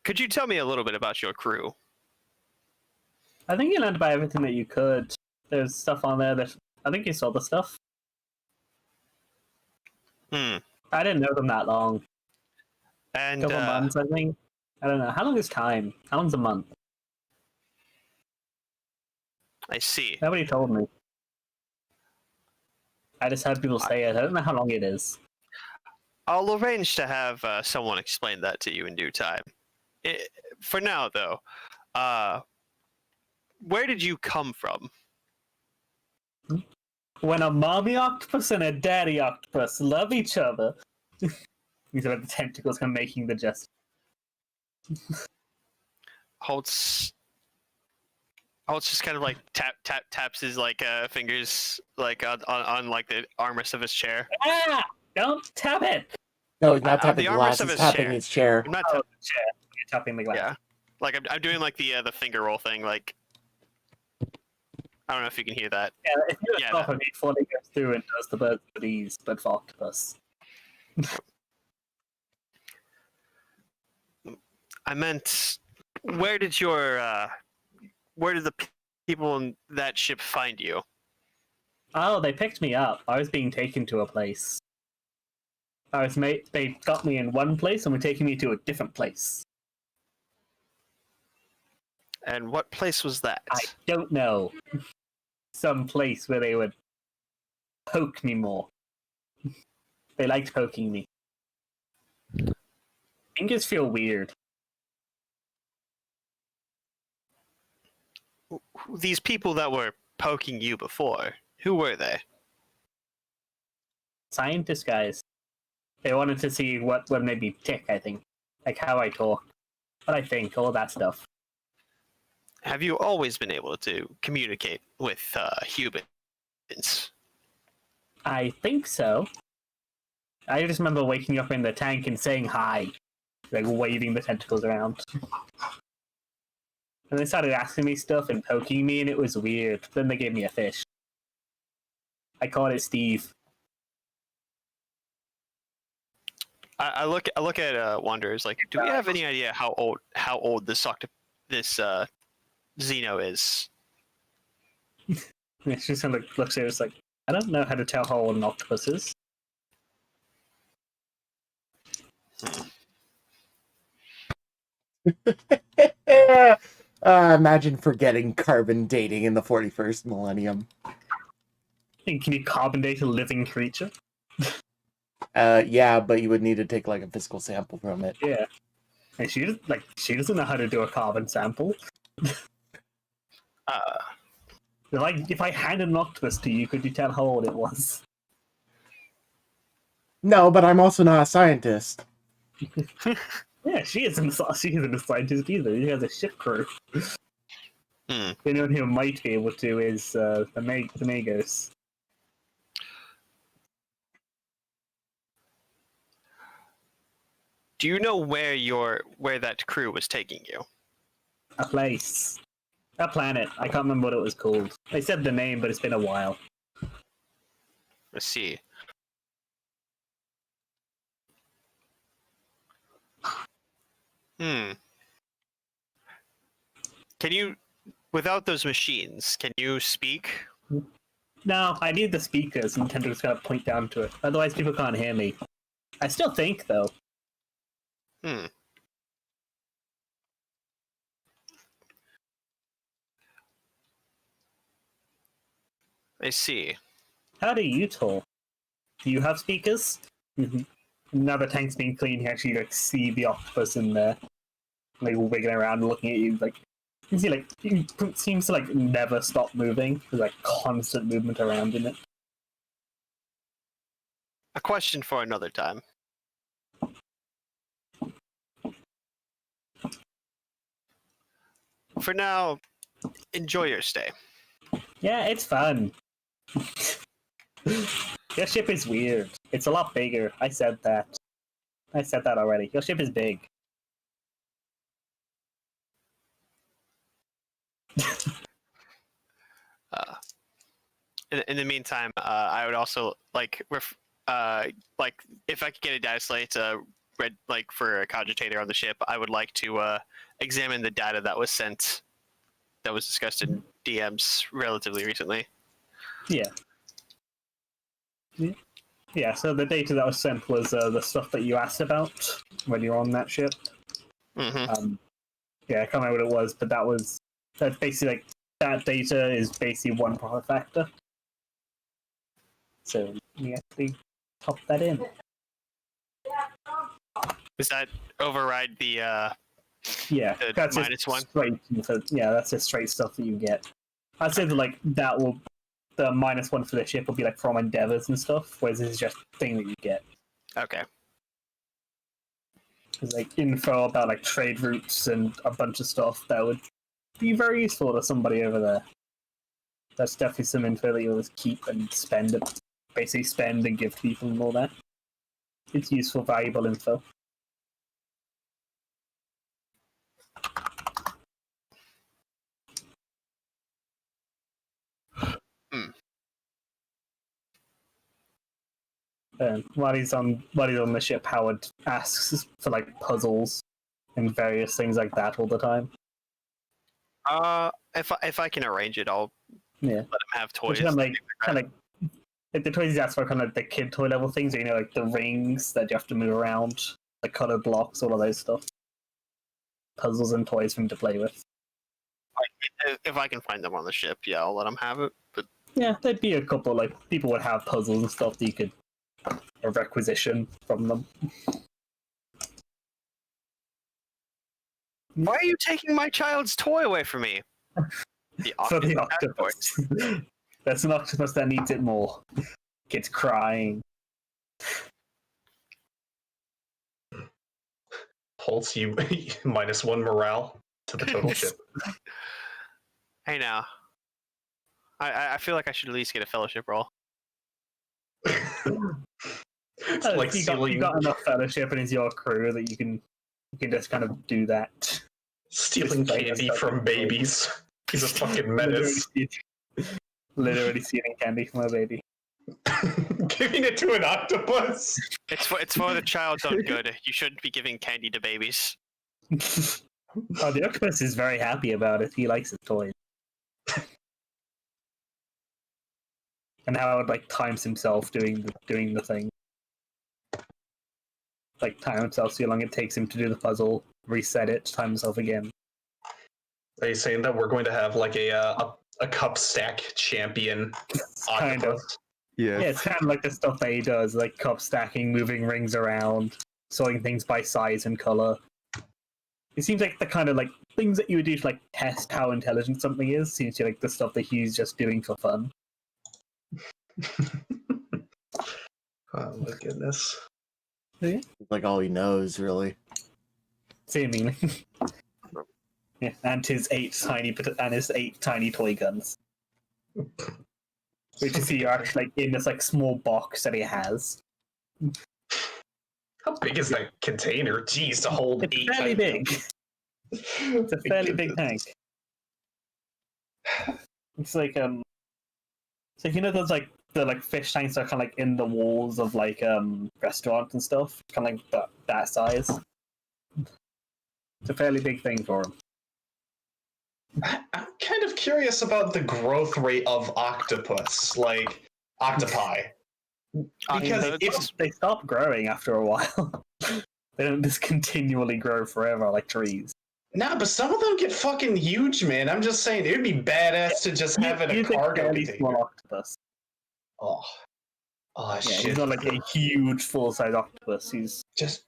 Could you tell me a little bit about your crew?
I think you learned about everything that you could. There's stuff on there that I think you saw the stuff. I didn't know them that long.
And
Couple months, I think. I don't know. How long is time? How long's a month?
I see.
Nobody told me. I just heard people say it. I don't know how long it is.
I'll arrange to have someone explain that to you in due time. For now, though, where did you come from?
When a mommy octopus and a daddy octopus love each other. These are the tentacles kind of making the gesture.
Holtz just kind of taps his fingers on the armrest of his chair.
Ah! Don't tap it!
No, he's not tapping
the
the glass.
armrest of
He's
his
tapping
chair.
his chair.
I'm not
Oh, the chair. You're tapping the glass.
yeah, I'm doing the finger roll thing. I don't know if you can hear that.
Yeah, if you
Yeah,
stop it before it goes through and does the bird with ease, but for octopus.
I meant, where did the people in that ship find you?
Oh, they picked me up. I was being taken to a place. They got me in one place and were taking me to a different place.
And what place was that?
I don't know. Some place where they would poke me more. They liked poking me. Fingers feel weird.
These people that were poking you before, who were they?
Scientist guys. They wanted to see what made me tick, I think. Like how I talk. What I think, all that stuff.
Have you always been able to communicate with humans?
I think so. I just remember waking up in the tank and saying hi. Waving the tentacles around. And they started asking me stuff and poking me, and it was weird. Then they gave me a fish. I called it Steve.
I look at Wanderers like, do we have any idea how old this Xeno is?
Yeah, she just kind of looks at it, it's like, I don't know how to tell how old an octopus is.
Imagine forgetting carbon dating in the 41st millennium.
Can you carbon date a living creature?
Yeah, but you would need to take like a physical sample from it.
Yeah. And she doesn't know how to do a carbon sample. Like, if I handed an octopus to you, could you tell how old it was?
No, but I'm also not a scientist.
Yeah, she isn't a scientist either. She has a ship crew. The only one who might be able to is the Magos.
Do you know where that crew was taking you?
A place. A planet. I can't remember what it was called. They said the name, but it's been a while.
Let's see. Can you, without those machines, can you speak?
No, I need the speakers. Nintendo's got to point down to it. Otherwise, people can't hear me. I still think, though.
I see.
How do you talk? Do you have speakers? Now the tank's being cleaned, you actually like see the octopus in there, like wiggling around, looking at you. Like you can see, like it seems to like never stop moving. There's like constant movement around in it.
A question for another time. For now, enjoy your stay.
Yeah, it's fun. Your ship is weird. It's a lot bigger. I said that. I said that already. Your ship is big.
In the meantime, I would also like if I could get a data slate read like for a cogitator on the ship, I would like to examine the data that was sent, that was discussed in DMs relatively recently.
Yeah. Yeah, so the data that was sent was the stuff that you asked about when you were on that ship.
Mm-hmm.
Yeah, I can't remember what it was, but that's basically like, that data is basically one profit factor. So we actually pop that in.
Does that override the
Yeah,
the
that's
minus one?
Straight, yeah, that's just straight stuff that you get. I'd say that like that will, the -1 for the ship will be like from endeavors and stuff, whereas this is just a thing that you get.
Okay.
There's like info about like trade routes and a bunch of stuff that would be very useful to somebody over there. That's definitely some info that you'll just keep and spend it, basically spend and give people and all that. It's useful, valuable info. And while he's on the ship, Howard asks for like puzzles and various things like that all the time.
If I can arrange it, I'll
Yeah,
let him have toys.
kind of like the toys he asks for, kind of like the kid toy level things. You know, like the rings that you have to move around, the colored blocks, all of those stuff. Puzzles and toys for him to play with.
If I can find them on the ship, yeah, I'll let him have it. But
Yeah, there'd be a couple, like, people would have puzzles and stuff that you could requisition from them.
why are you taking my child's toy away from me?
For the octopus. That's an octopus that needs it more. Kids crying.
Pulse, you -1 morale to the total ship.
Hey now. I feel like I should at least get a fellowship roll.
It's like
you got enough fellowship and it's your crew that you can just kind of do that.
stealing candy from babies. He's a fucking menace.
Literally stealing candy from a baby.
Giving it to an octopus?
It's for the child's own good. You shouldn't be giving candy to babies.
Oh, the octopus is very happy about it. He likes his toys. And how it like times himself doing the thing. Like time himself, see how long it takes him to do the puzzle, reset it, time himself again.
Are you saying that we're going to have like a cup stack champion
Kind of.
octopus?
Yeah.
Yeah, it's kind of like the stuff that he does, like cup stacking, moving rings around, sorting things by size and color. It seems like the kind of like things that you would do to like test how intelligent something is. Seems to be like the stuff that he's just doing for fun.
Oh my goodness.
Like all he knows, really.
Seemingly. Yeah, and his eight tiny toy guns. Which you see are actually like in this like small box that he has.
How big is that container? Jeez, to hold
It's
8
fairly
tiny-
big. It's a fairly big tank. It's like so you know those like the like fish tanks that are kind of like in the walls of like restaurants and stuff, kind of like that size. It's a fairly big thing for him.
I'm kind of curious about the growth rate of octopus, like octopi. Because
They stop growing after a while. They don't just continually grow forever like trees.
nah, but some of them get fucking huge, man. I'm just saying, it would be badass to just have it a
He's a
cargo
fairly
container.
small octopus.
Oh,
Yeah,
shit!
he's not like a huge full-size octopus. He's
Just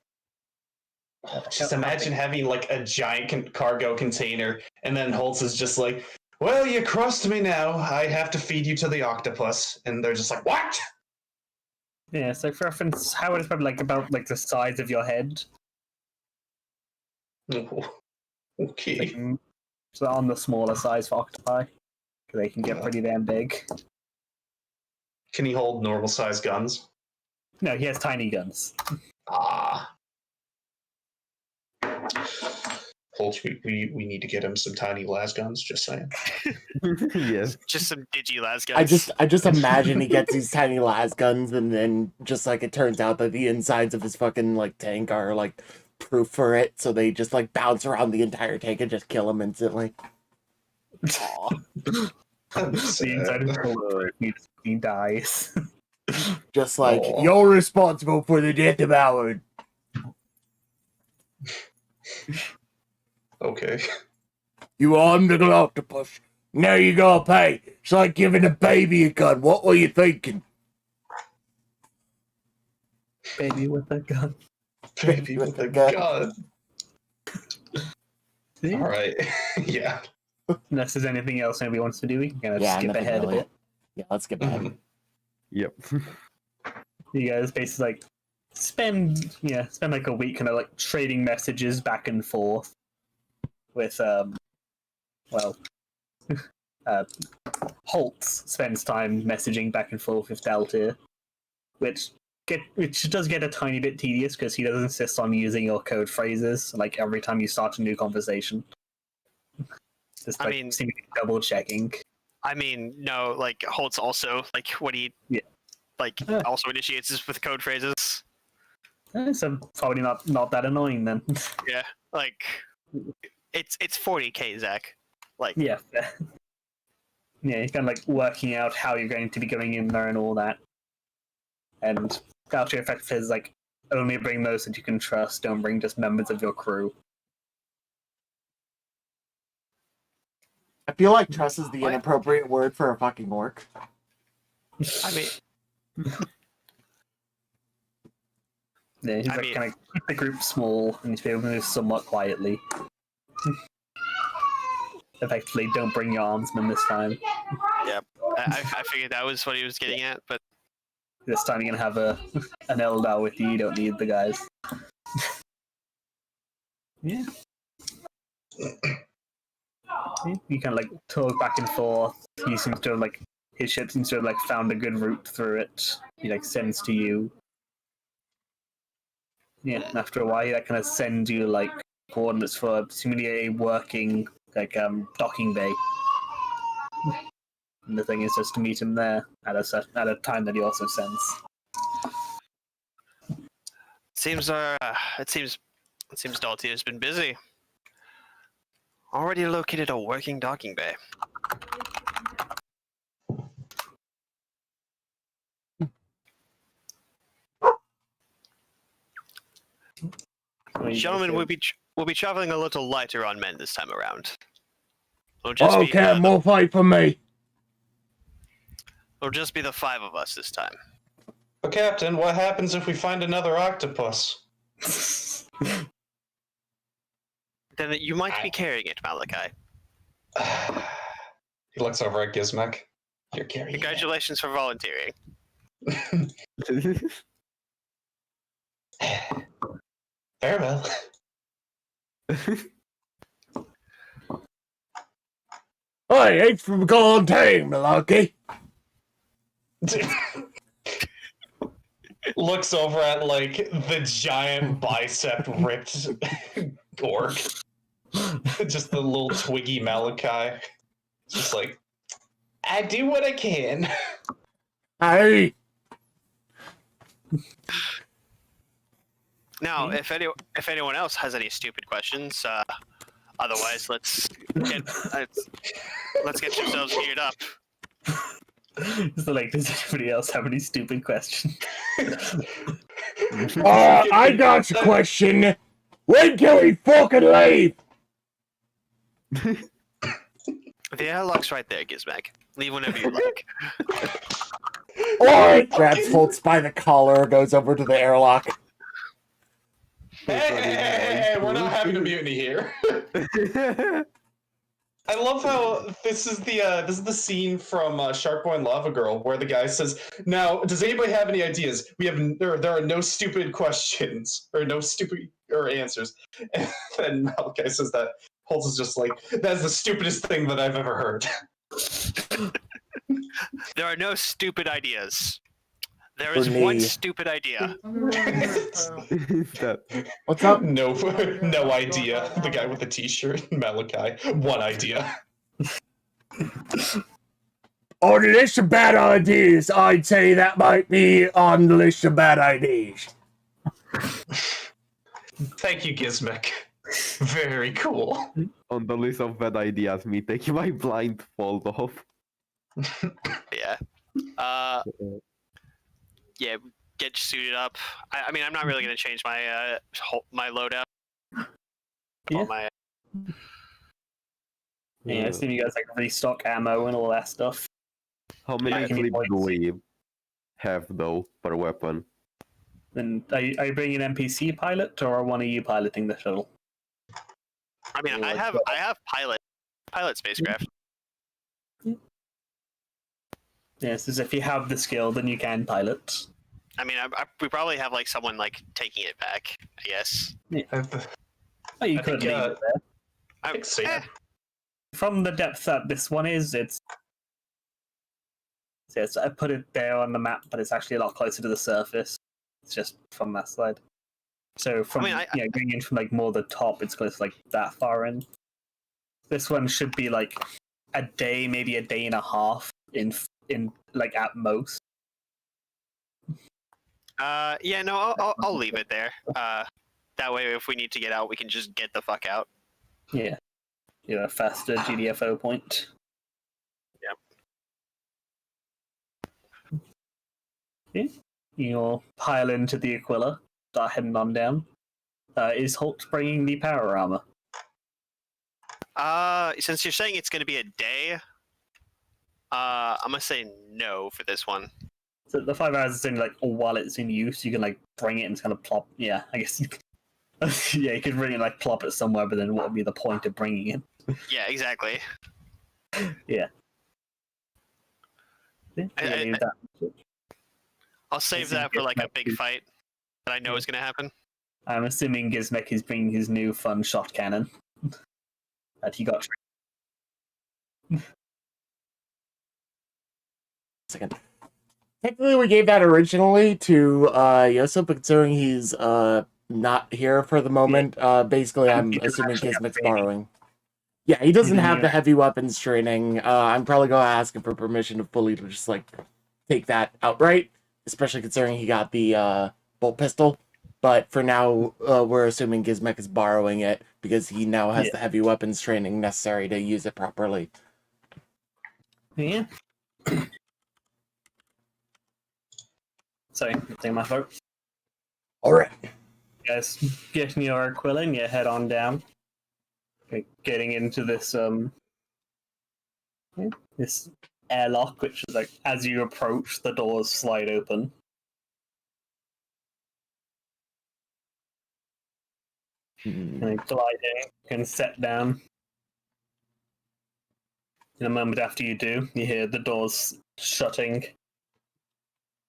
imagine having like a giant cargo container, and then Holtz is just like, "Well, you crushed me now. I have to feed you to the octopus," and they're just like, "What?"
yeah. So for reference, how would it probably like about like the size of your head?
Okay.
Like, so on the smaller size for octopi, because they can get pretty damn big.
Can he hold normal size guns?
No, he has tiny guns.
Ah. Holtz, we need to get him some tiny las guns, just saying.
Yes.
Just some digi las guns.
I just imagine he gets these tiny las guns, and then just like it turns out that the insides of his fucking like tank are like proof for it, so they just like bounce around the entire tank and just kill him instantly. Aw.
The inside is full he dies.
Just like,
Aw.
you're responsible for the death of Howard.
Okay.
You armed the octopus. Now you gotta pay. It's like giving a baby a gun. What were you thinking?
Baby with a gun.
Baby with a gun. Alright. Yeah.
Unless there's anything else anybody wants to do, we can kind of
Yeah,
skip
nothing
ahead
really.
a bit.
Yeah, let's get back.
Mhm.
Yep.
You guys basically like spend like a week kind of like trading messages back and forth with Holtz spends time messaging back and forth with Delta, which does get a tiny bit tedious because he does insist on using your code phrases like every time you start a new conversation. Just
I
like
mean-
seemingly double checking.
I mean, no, like Holtz also like what he also initiates this with code phrases.
So probably not that annoying then.
Yeah, like it's 40K, Zach. Like
Yeah. Yeah, you're kind of like working out how you're going to be going in there and all that. And After Effects is like, only bring those that you can trust, don't bring just members of your crew.
I feel like trust is the inappropriate word for a fucking orc.
I mean,
Yeah, he's like kind of keep the group small and he's be able to move somewhat quietly. Effectively, don't bring your armsmen this time.
I figured that was what he was getting at, but
This time you're gonna have an Eldar with you. You don't need the guys. Yeah. You kind of like talk back and forth. He seems to have like his ship seems to have like found a good route through it. He like sends to you. Yeah. And after a while, he like kind of sends you like coordinates for seemingly a working like docking bay. And the thing is just to meet him there at a time that he also sends.
Seems it seems Dalty has been busy. Already located a working docking bay. Gentlemen, we'll be traveling a little lighter on men this time around.
More fight for me.
It'll just be the 5 of us this time.
But Captain, what happens if we find another octopus?
Then you might be carrying it, Maluki.
He looks over at Gizmek. You're carrying
Congratulations for volunteering.
Farewell.
Hey, ain't from Golden Tame, Maluki.
Looks over at, like, the giant bicep ripped Gorg. Just the little twiggy Maluki. Just like, I do what I can.
Hey.
Now, if anyone else has any stupid questions, otherwise let's get yourselves geared up.
So, like, does anybody else have any stupid questions?
I got a question. When can we fucking leave?
The airlock's right there, Gizmek. Leave whenever you like.
Alright, grabs Holtz by the collar, goes over to the airlock.
Hey, we're not having a mutiny here. I love how this is the scene from Shark Boy and Lava Girl, where the guy says, "Now, does anybody have any ideas? There are no stupid questions or no stupid answers." And then Malachi says that Holtz is just like, "That's the stupidest thing that I've ever heard."
There are no stupid ideas. There is one stupid idea.
What's up?
No idea. The guy with the t-shirt, Malachi. One idea.
On the list of bad ideas, I'd say that might be on the list of bad ideas.
Thank you, Gizmek. Very cool.
On the list of bad ideas, me taking my blindfold off.
Yeah. Yeah, get suited up. I mean, I'm not really going to change my my loadout.
Yeah. Yeah, I assume you guys like restock ammo and all that stuff.
How many clips do we have though per weapon?
Then are you bringing an NPC pilot, or one of you piloting the shuttle?
I mean, I have pilot spacecraft.
Yes, as if you have the skill, then you can pilot.
I mean, we probably have like someone like taking it back. I guess.
Yeah. Oh, you could leave it there.
I think so.
From the depth that this one is, it's yes, I put it there on the map, but it's actually a lot closer to the surface. It's just from that side. So from going in from like more the top, it's close like that far in. This one should be like a day, maybe a day and a half in like at most.
Yeah, no, I'll leave it there. That way, if we need to get out, we can just get the fuck out.
Yeah. A faster GDFO point.
Yep.
Okay. You'll pile into the Aquila, start heading on down. Is Holt bringing the power armor?
Since you're saying it's going to be a day, I'm going to say no for this one.
So the 5 hours is in like while it's in use, you can like bring it and kind of plop. Yeah, I guess. Yeah, you could bring it like plop it somewhere, but then what would be the point of bringing it?
Yeah, exactly.
Yeah.
I'll save that for like a big fight that I know is going to happen.
I'm assuming Gizmek is bringing his new fun shot cannon that he got.
Second. Technically, we gave that originally to Yosef, but considering he's not here for the moment, basically I'm assuming Gizmek's borrowing. Yeah, he doesn't have
Yeah.
the heavy weapons training. I'm probably going to ask him for permission to fully just, like, take that outright, especially considering he got the bolt pistol. But for now, we're assuming Gizmek is borrowing it because he now has the heavy weapons training necessary to use it properly.
Yeah. Sorry, take my vote.
All right.
You guys getting your Aquila and you head on down. Okay, getting into this this airlock, which is like as you approach, the doors slide open. And you glide in and set down. In a moment after you do, you hear the doors shutting.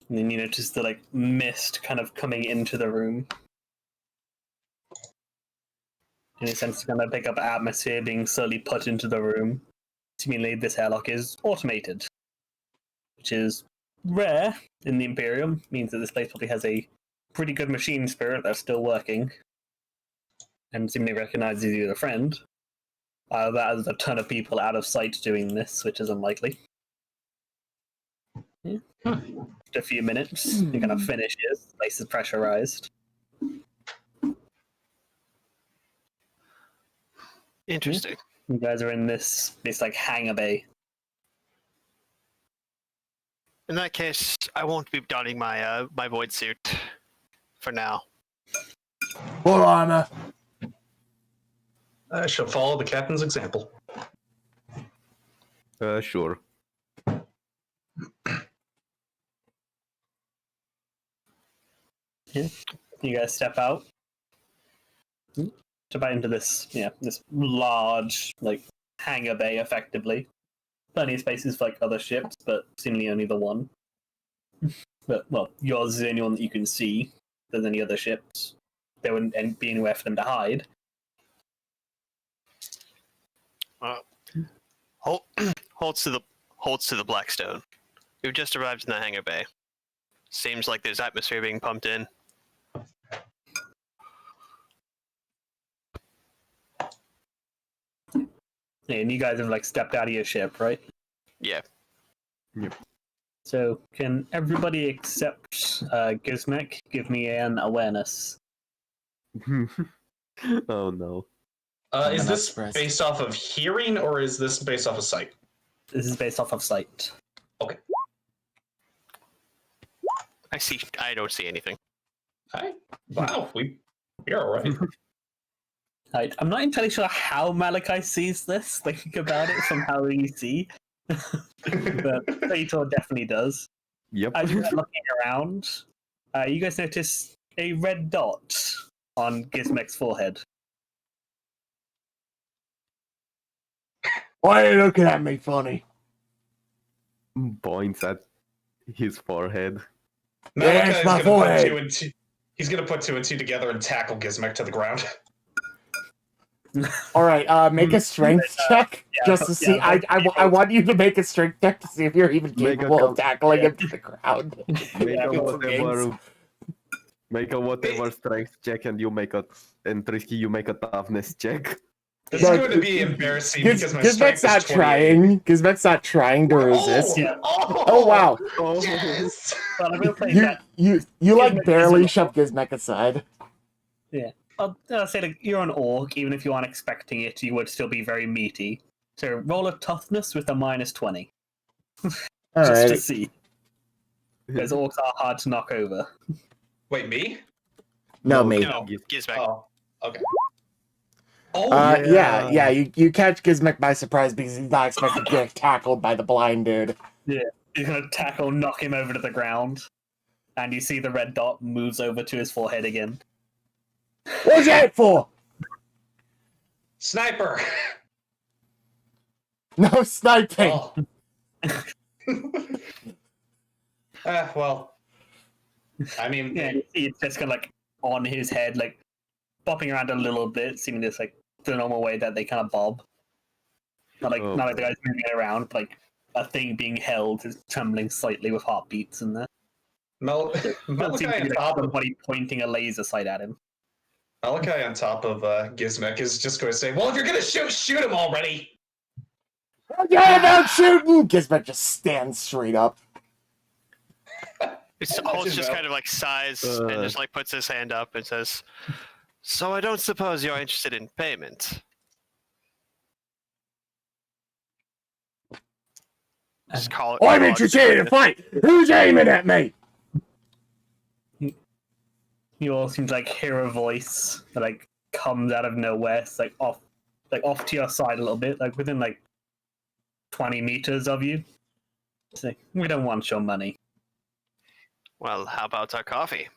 And then you notice the like mist kind of coming into the room. In a sense, to kind of pick up atmosphere being slowly put into the room. Seemingly, this airlock is automated, which is rare in the Imperium. Means that this place probably has a pretty good machine spirit that's still working, and seemingly recognizes you as a friend. That is a ton of people out of sight doing this, which is unlikely. Yeah. Just a few minutes, it kind of finishes. The place is pressurized.
Interesting.
You guys are in this like hangar bay.
In that case, I won't be donning my my void suit for now.
Full armor.
I shall follow the captain's example.
Sure.
Yeah. You guys step out. Step out into this, this large, like, hangar bay, effectively. Plenty of spaces for, like, other ships, but seemingly only the one. But, well, yours is the only one that you can see. If there's any other ships, there wouldn't be anywhere for them to hide.
Holds to the Blackstone. We've just arrived in the hangar bay. Seems like there's atmosphere being pumped in.
And you guys have, like, stepped out of your ship, right?
Yeah.
Yep.
So, can everybody except Gizmek give me an awareness?
Oh no.
Is
not
this
surprised.
based off of hearing or is this based off of sight?
This is based off of sight.
Okay.
I don't see anything.
Hi. Wow, we're all right.
Right. I'm not entirely sure how Malachi sees this, thinking about it from how you see. But Sator definitely does.
Yep.
As you're looking around, you guys notice a red dot on Gizmek's forehead.
Why are you looking at me funny?
Points at his forehead.
Yeah, it's my forehead.
He's gonna put two and two together and tackle Gizmek to the ground.
All right, make a strength check just to see. I want you to make a strength check to see if you're even
Make a
capable of
com-
tackling him to the ground.
Make a whatever strength check, and Trisky, you make a toughness check.
This is going to be embarrassing because my
Gizmek's
strength
not
is 28.
trying. Gizmek's not trying to resist.
Oh,
Oh wow!
Oh,
Yes!
Well, I'm going to play
You
that.
you like
Gizmek
barely
is-
shove Gizmek aside.
I'll say like, you're an orc, even if you aren't expecting it, you would still be very meaty. So roll a toughness with a -20.
All
just to
right.
see. Because orcs are hard to knock over.
Wait, me?
No, me.
No, Gizmek.
Oh, okay. Oh,
Yeah. You catch Gizmek by surprise because he's not expecting to get tackled by the blind dude.
You're going to tackle, knock him over to the ground. And you see the red dot moves over to his forehead again.
What's that for?
Sniper!
No sniping.
Oh. Well, I mean,
Yeah, it's just kind of like on his head, like bopping around a little bit, seeming just like the normal way that they kind of bob. Not like the guys moving it around, but like a thing being held is trembling slightly with heartbeats in there.
Malachi
Seems to be
and
like
Bob.
somebody pointing a laser sight at him.
Malachi on top of Gizmek is just going to say, well, if you're going to shoot him already.
Okay, about shooting! Gizmek just stands straight up.
Holt just kind of like sighs and just like puts his hand up and says, "So I don't suppose you're interested in payment." Just call it.
I'm interested in a fight! Who's aiming at me?
You all seem to like hear a voice that like comes out of nowhere. It's like off to your side a little bit, like within like 20 meters of you. It's like, we don't want your money.
Well, how about our coffee?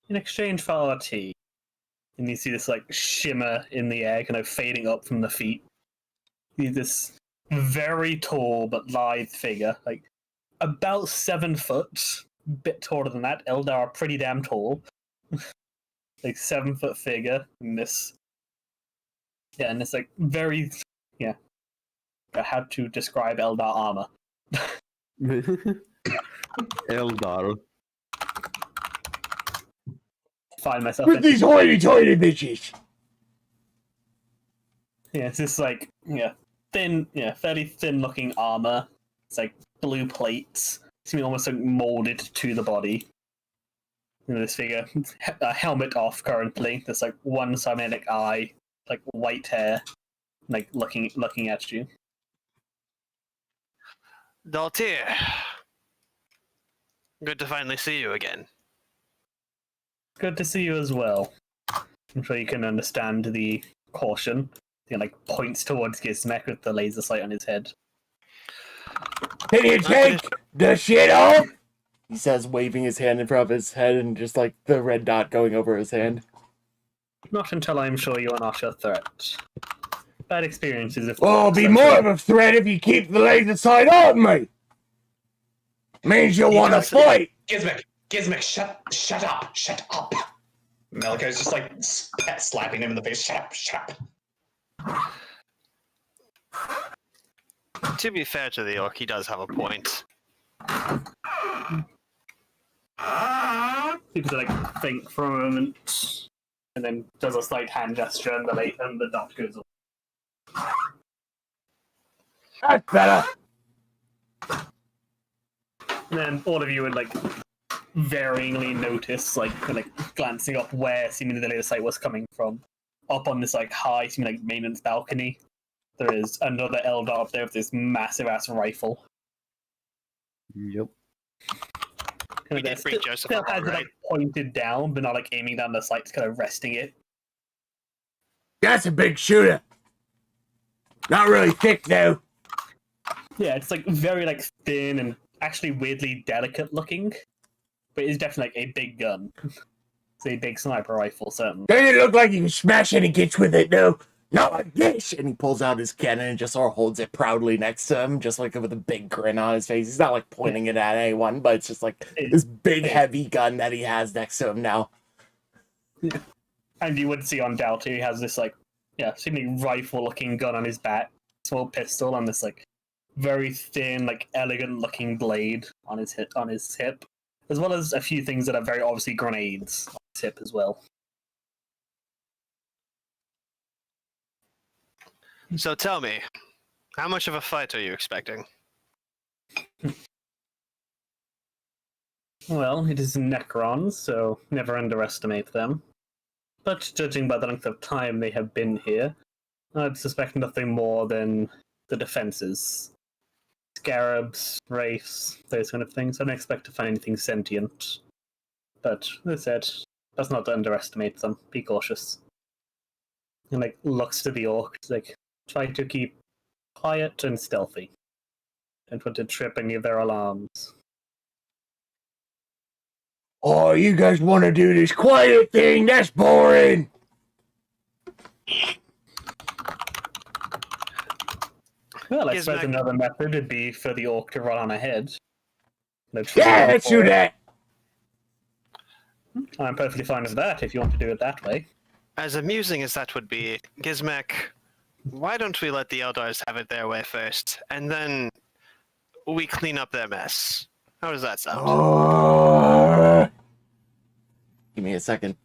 In exchange for our tea. And you see this like shimmer in the air, kind of fading up from the feet. You see this very tall but lithe figure, like about 7 foot, bit taller than that. Eldarii are pretty damn tall. Like 7 foot figure in this. Yeah, and it's like very, yeah. How to describe Eldar armor?
Eldar.
Find myself
With these hoity-toity bitches!
Yeah, it's just like, thin, fairly thin-looking armor. It's like blue plates, seeming almost like molded to the body. You know, this figure, helmet off currently. There's like one cybernetic eye, like white hair, like looking at you.
Daltir, good to finally see you again.
Good to see you as well. I'm sure you can understand the caution. He like points towards Gizmek with the laser sight on his head.
Can you take the shit off? He says, waving his hand in front of his head and just like the red dot going over his hand.
Not until I'm sure you are not a threat. Bad experiences if...
Well, it'll be more of a threat if you keep the laser sight on me! Means you'll want to fight!
Gizmek, shut up. Malachi's just like slapping him in the face. Shut up.
To be fair to the orc, he does have a point.
Seems to like think for a moment, and then does a slight hand gesture, and the dot goes off.
That's better!
And then all of you would like varyingly notice, like glancing up where seemingly the laser sight was coming from. Up on this like high, seeming like maintenance balcony, there is another Eldar up there with this massive ass rifle.
Yep.
We did bring Joseph
still
along,
has it
right?
like pointed down, but not like aiming down the sights, kind of resting it.
That's a big shooter! Not really thick, though.
Yeah, it's like very like thin and actually weirdly delicate looking, but it's definitely like a big gun. It's a big sniper rifle, certainly.
Doesn't it look like you can smash any gits with it, though? Not like this! And he pulls out his cannon and just sort of holds it proudly next to him, just like with a big grin on his face. He's not like pointing it at anyone, but it's just like this big heavy gun that he has next to him now.
And you would see on Dalty, he has this like, seemingly rifle-looking gun on his back, small pistol, and this like very thin, like elegant-looking blade on his hip, as well as a few things that are very obviously grenades on his hip as well.
So tell me, how much of a fight are you expecting?
Well, it is Necrons, so never underestimate them. But judging by the length of time they have been here, I'd suspect nothing more than the defenses. Scarabs, wraiths, those kind of things. I don't expect to find anything sentient. But, as I said, that's not to underestimate them. Be cautious. And, like, looks to the orc, like, try to keep quiet and stealthy. Don't want to trip any of their alarms.
Oh, you guys want to do this quiet thing? That's boring!
Well, I
Gizmek.
suppose another method would be for the orc to run on ahead.
Yeah, let's do that!
I'm perfectly fine with that, if you want to do it that way.
As amusing as that would be, Gizmek, why don't we let the Eldars have it their way first, and then we clean up their mess? How does that sound?
Give me a second.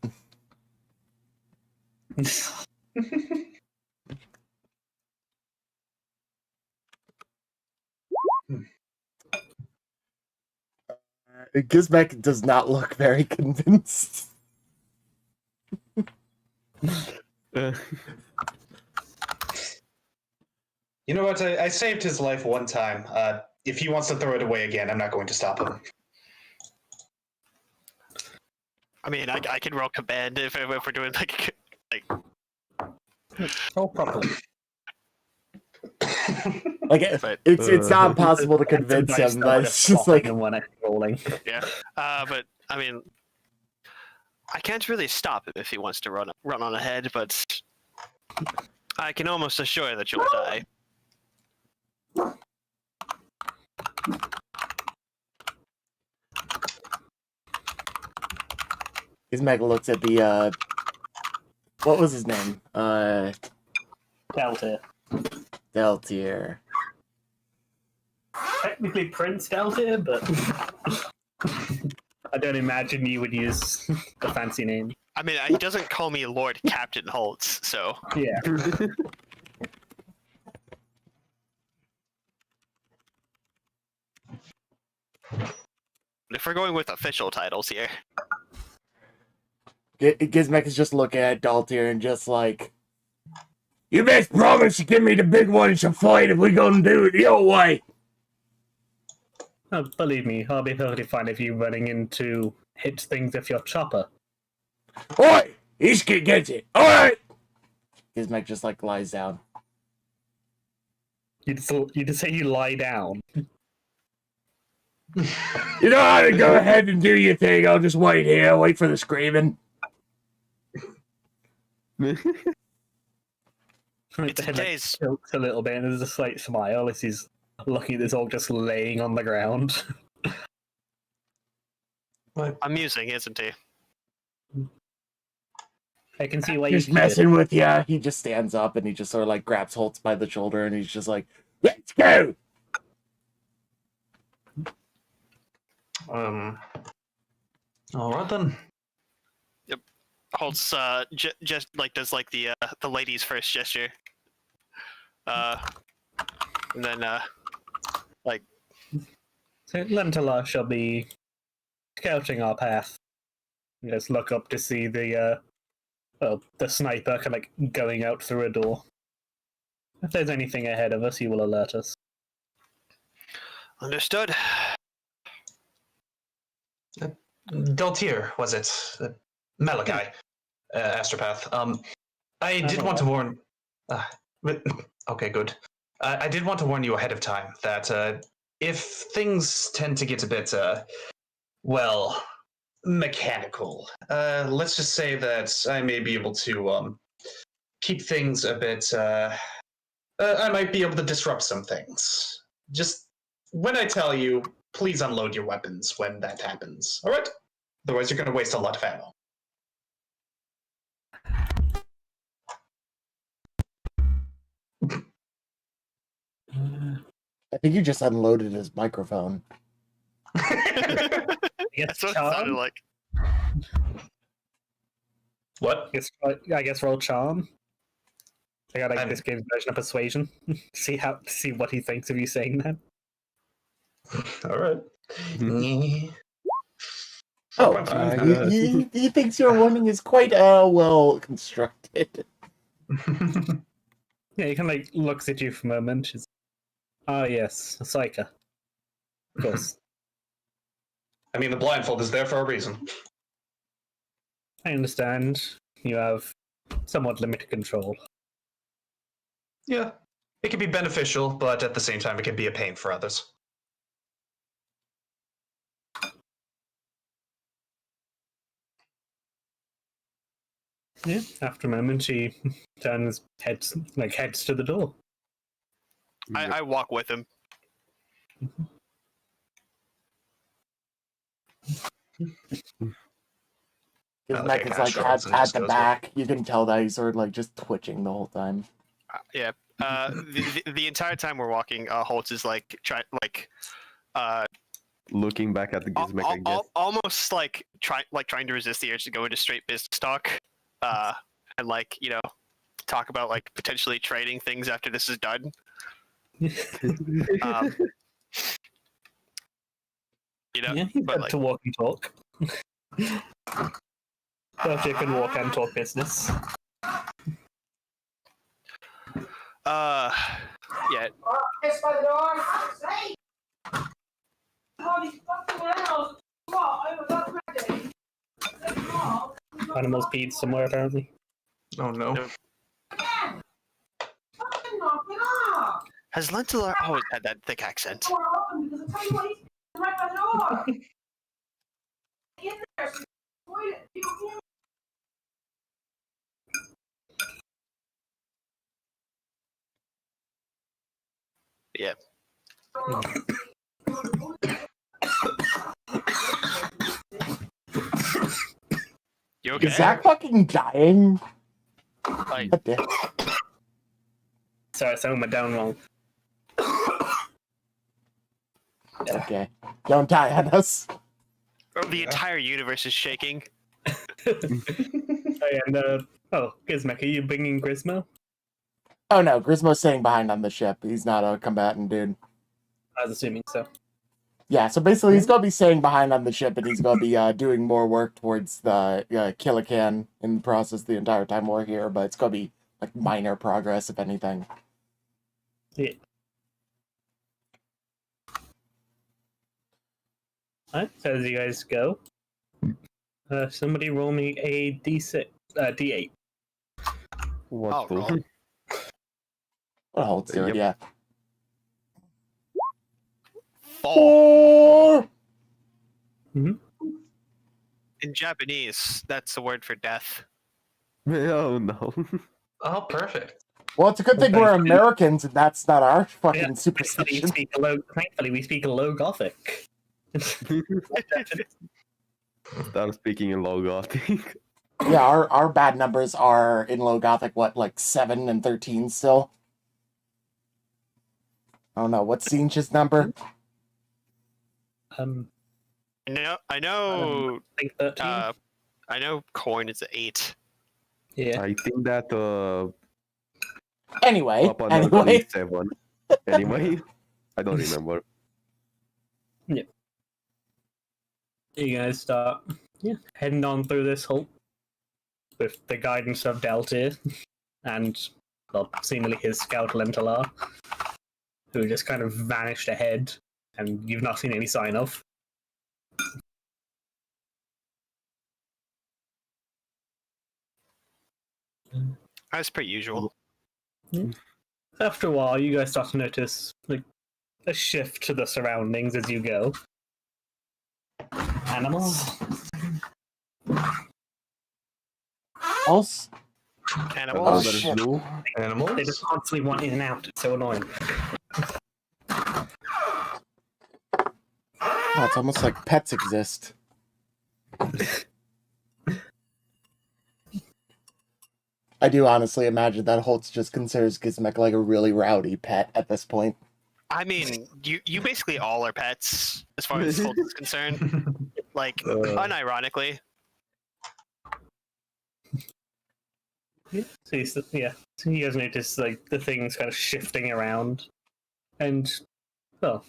Gizmek does not look very convinced.
You know what? I saved his life one time. If he wants to throw it away again, I'm not going to stop him.
I mean, I can roll command if we're doing like
Roll properly.
Like
But-
it's not possible to convince him, but it's just like
and one extra rolling.
yeah. But I mean, I can't really stop him if he wants to run on ahead, but I can almost assure that you'll die.
Gizmek looks at the what was his name?
Delta.
Deltier.
Technically Prince Delta, but I don't imagine you would use the fancy name.
I mean, he doesn't call me Lord Captain Holtz, so
Yeah.
if we're going with official titles here,
Gizmek is just looking at Daltier and just like, you best promise to give me the big one to fight if we gonna do it your way.
Oh, believe me, I'll be perfectly fine if you running into hit things with your chopper.
Oi! Each kid gets it. Alright! Gizmek just like lies down.
You just say you lie down.
You know how to go ahead and do your thing. I'll just wait here, wait for the screaming.
it's
The head,
today's
tilts a little bit, and there's a slight smile as he's looking at this all just laying on the ground.
amusing, isn't he?
I can see why
Just
you keep
messing with ya. He just stands up and he just sort of like grabs Holtz by the shoulder and he's just like, let's go!
All right then.
Holtz just like does like the ladies first gesture, and then like
So Lentala shall be scouting our path. You just look up to see the sniper kind of like going out through a door. If there's anything ahead of us, he will alert us.
understood.
Deltier, was it? Malachi, Astropath. I did want to warn. Okay, good. I did want to warn you ahead of time that if things tend to get a bit, well, mechanical, let's just say that I may be able to keep things a bit. I might be able to disrupt some things. Just when I tell you, please unload your weapons when that happens. All right? Otherwise, you're going to waste a lot of ammo.
I think you just unloaded his microphone.
That's what it sounded like.
What?
I guess roll charm. I got like
I'm-
this game's version of persuasion. see what he thinks of you saying that.
All right.
Oh,
4.5.
he thinks your warning is quite well constructed.
Yeah, he kind of like looks at you for a moment. She's, ah, yes, a psyker. Of course.
I mean, the blindfold is there for a reason.
I understand you have somewhat limited control.
Yeah. It can be beneficial, but at the same time, it can be a pain for others.
Yeah. After a moment, she turns heads to the door.
I walk with him.
His
Okay,
neck is like
sure,
at,
so
at
just
the
goes
back. You can tell that he's sort of like just twitching the whole time.
Yeah. The entire time we're walking, Holtz is like trying
Looking back at the Gizmek, I guess.
almost like trying to resist the urge to go into straight business talk. and like talk about like potentially trading things after this is done. Um,
Yeah, he's
but
good
like
to walk and talk. Both you can walk and talk business.
yeah.
Kiss by the door. Say.
Animals peed somewhere apparently.
Oh no.
Has Lentilor always had that thick accent? Yeah. You okay?
Is Zach fucking dying?
Like,
What the-
Sorry, someone went down wrong.
Okay. Don't die on us.
the entire universe is shaking.
And Gizmek, are you bringing Grismo?
Oh no, Grismo's staying behind on the ship. He's not a combatant dude.
I was assuming so.
Yeah, so basically he's gonna be staying behind on the ship, and he's gonna be doing more work towards the Killican in the process the entire time we're here. But it's gonna be like minor progress, if anything.
Yeah. Alright, so as you guys go, somebody roll me a D6, D8.
What
Oh,
the?
roll.
What holds to it?
Yep.
Yeah.
4.
4.
In Japanese, that's the word for death.
Oh no.
Oh, perfect.
Well, it's a good thing we're Americans, and that's not our fucking
Yeah,
superstition.
Thankfully, we speak a low Gothic.
Start speaking in low Gothic.
Yeah, our bad numbers are in low Gothic. What, like 7 and 13 still? I don't know. What's Zinch's number?
No, I know.
I think 13.
I know coin is 8.
Yeah.
I think that
Anyway,
Papa Noble
anyway.
is 7. Anyway, I don't remember.
You guys start heading on through this hole with the guidance of Delta and, well, seemingly his scout Lentilor, who just kind of vanished ahead and you've not seen any sign of.
As per usual.
After a while, you guys start to notice like a shift to the surroundings as you go. Animals.
Else?
Animals.
Oh, shit.
Blue.
Animals?
They just constantly want in and out. It's so annoying.
Oh, it's almost like pets exist. I do honestly imagine that Holtz just considers Gizmek like a really rowdy pet at this point.
I mean, you basically all are pets as far as Holt is concerned. Like, unironically.
So you guys notice like the things kind of shifting around, and well,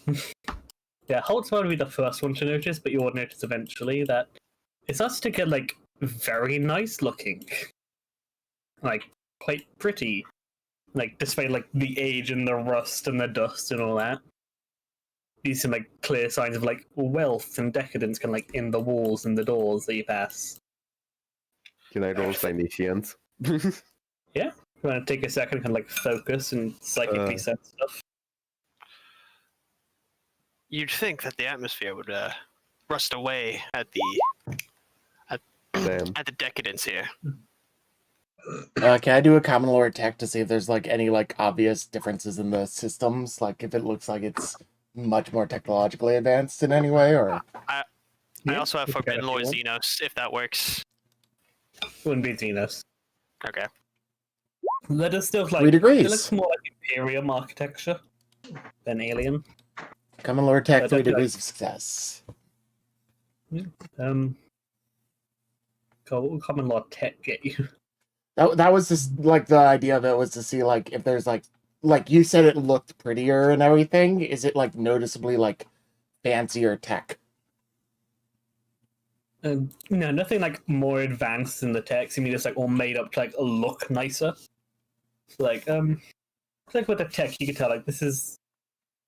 yeah, Holt's probably be the first one to notice, but you'll notice eventually that it starts to get like very nice looking, like quite pretty, like despite like the age and the rust and the dust and all that. You see like clear signs of like wealth and decadence kind of like in the walls and the doors that you pass.
Can I roll Clinicians?
You want to take a second and kind of like focus and psychically sense stuff?
You'd think that the atmosphere would rust away at the decadence here.
Can I do a common lore tech to see if there's like any like obvious differences in the systems? Like if it looks like it's much more technologically advanced in any way, or
I also have Forbidden Lore Xenos, if that works.
Wouldn't be Xenos.
Okay.
That is still like
3 degrees.
It looks more like Imperium architecture than Alien.
common lore tech
But
3
I feel
degrees of success.
What will common law tech get you?
That was just like the idea of it was to see like if there's like you said it looked prettier and everything. Is it like noticeably like fancier tech?
No, nothing like more advanced than the text. I mean, it's like all made up to like look nicer. Like like with the tech, you can tell like this is.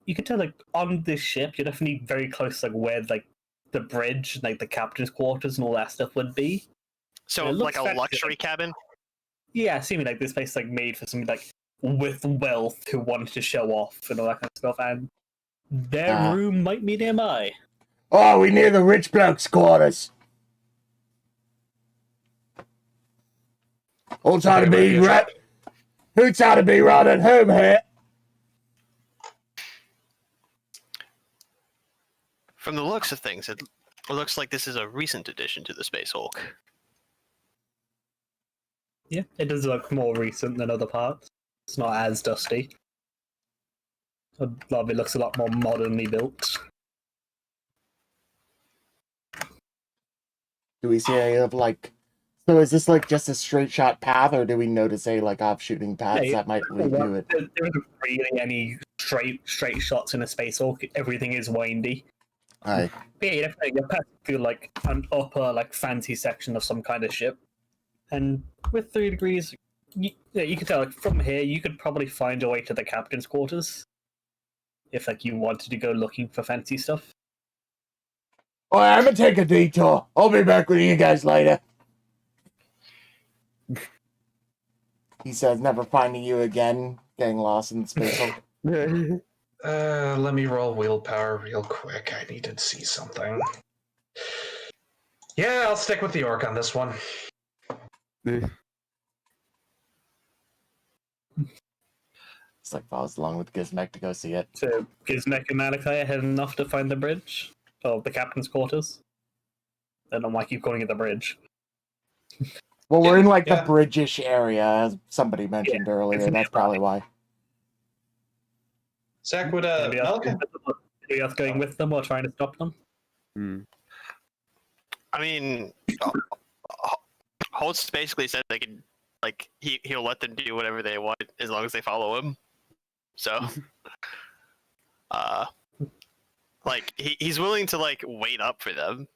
You can tell like on this ship, you're definitely very close like where like the bridge, like the captain's quarters and all that stuff would be.
So
It looks
like a
fancy.
luxury cabin.
Yeah, seeming like this place is, like made for somebody like with wealth who wanted to show off and all that kind of stuff, and their room might be nearby.
Oh, we near the rich bloke's quarters. Who's to be right? Who's to be right at home here?
From the looks of things, it looks like this is a recent addition to the Space Hulk.
Yeah, it does look more recent than other parts. It's not as dusty. A lot of it looks a lot more modernly built.
Do we see any of like? So is this like just a straight shot path, or do we notice any like offshooting paths that might lead to it?
There isn't really any straight shots in a Space Hulk. Everything is windy.
Aye.
Yeah, you're passing through like an upper, like fancy section of some kind of ship, and with 3 degrees, you can tell like from here you could probably find your way to the captain's quarters, if like you wanted to go looking for fancy stuff.
Oh, I'm gonna take a detour. I'll be back with you guys later. He says, never finding you again, getting lost in space.
Let me roll willpower real quick. I need to see something. Yeah, I'll stick with the orc on this one.
It's like follows along with Gizmek to go see it.
So Gizmek and Malachi are heading off to find the bridge, or the captain's quarters. I don't know why I keep calling it the bridge.
Well, we're in like
Yeah.
the bridge-ish area, as somebody mentioned earlier. That's probably why.
Zach, would
Anybody
Malachi?
else going with them or trying to stop them?
I mean, Holtz basically said they can, like, he'll let them do whatever they want as long as they follow him. So, like, he's willing to, like, wait up for them,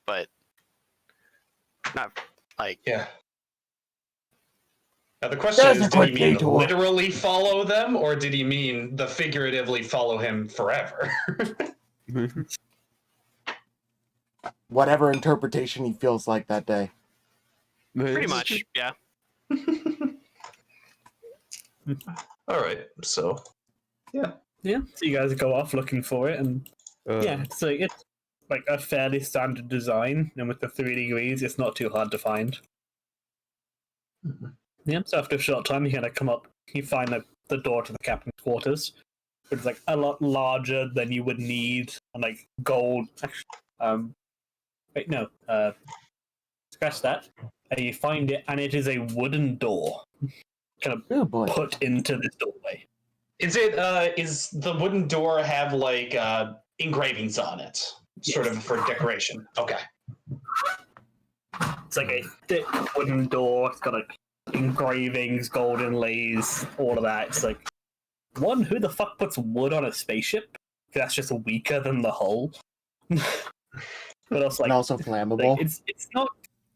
but not, like...
Yeah. Now the question
There's
is,
a
did he
quick
mean
detour.
literally follow them, or did he mean the figuratively follow him forever?
Whatever interpretation he feels like that day.
Pretty much, yeah.
All right, so
Yeah, so you guys go off looking for it, and yeah, it's like a fairly standard design, and with the 3 degrees, it's not too hard to find. Yeah, so after a short time, you kind of come up, you find the door to the captain's quarters. It's like a lot larger than you would need, and like gold. Wait, no, scratch that. And you find it, and it is a wooden door, kind of
Oh boy.
put into this doorway.
is it is the wooden door have like engravings on it, sort
Yes.
of for decoration? Okay.
It's like a thick wooden door. It's got like engravings, gold inlays, all of that. It's like, one, who the fuck puts wood on a spaceship? That's just weaker than the hull. But also, like,
And also flammable.
like, it's not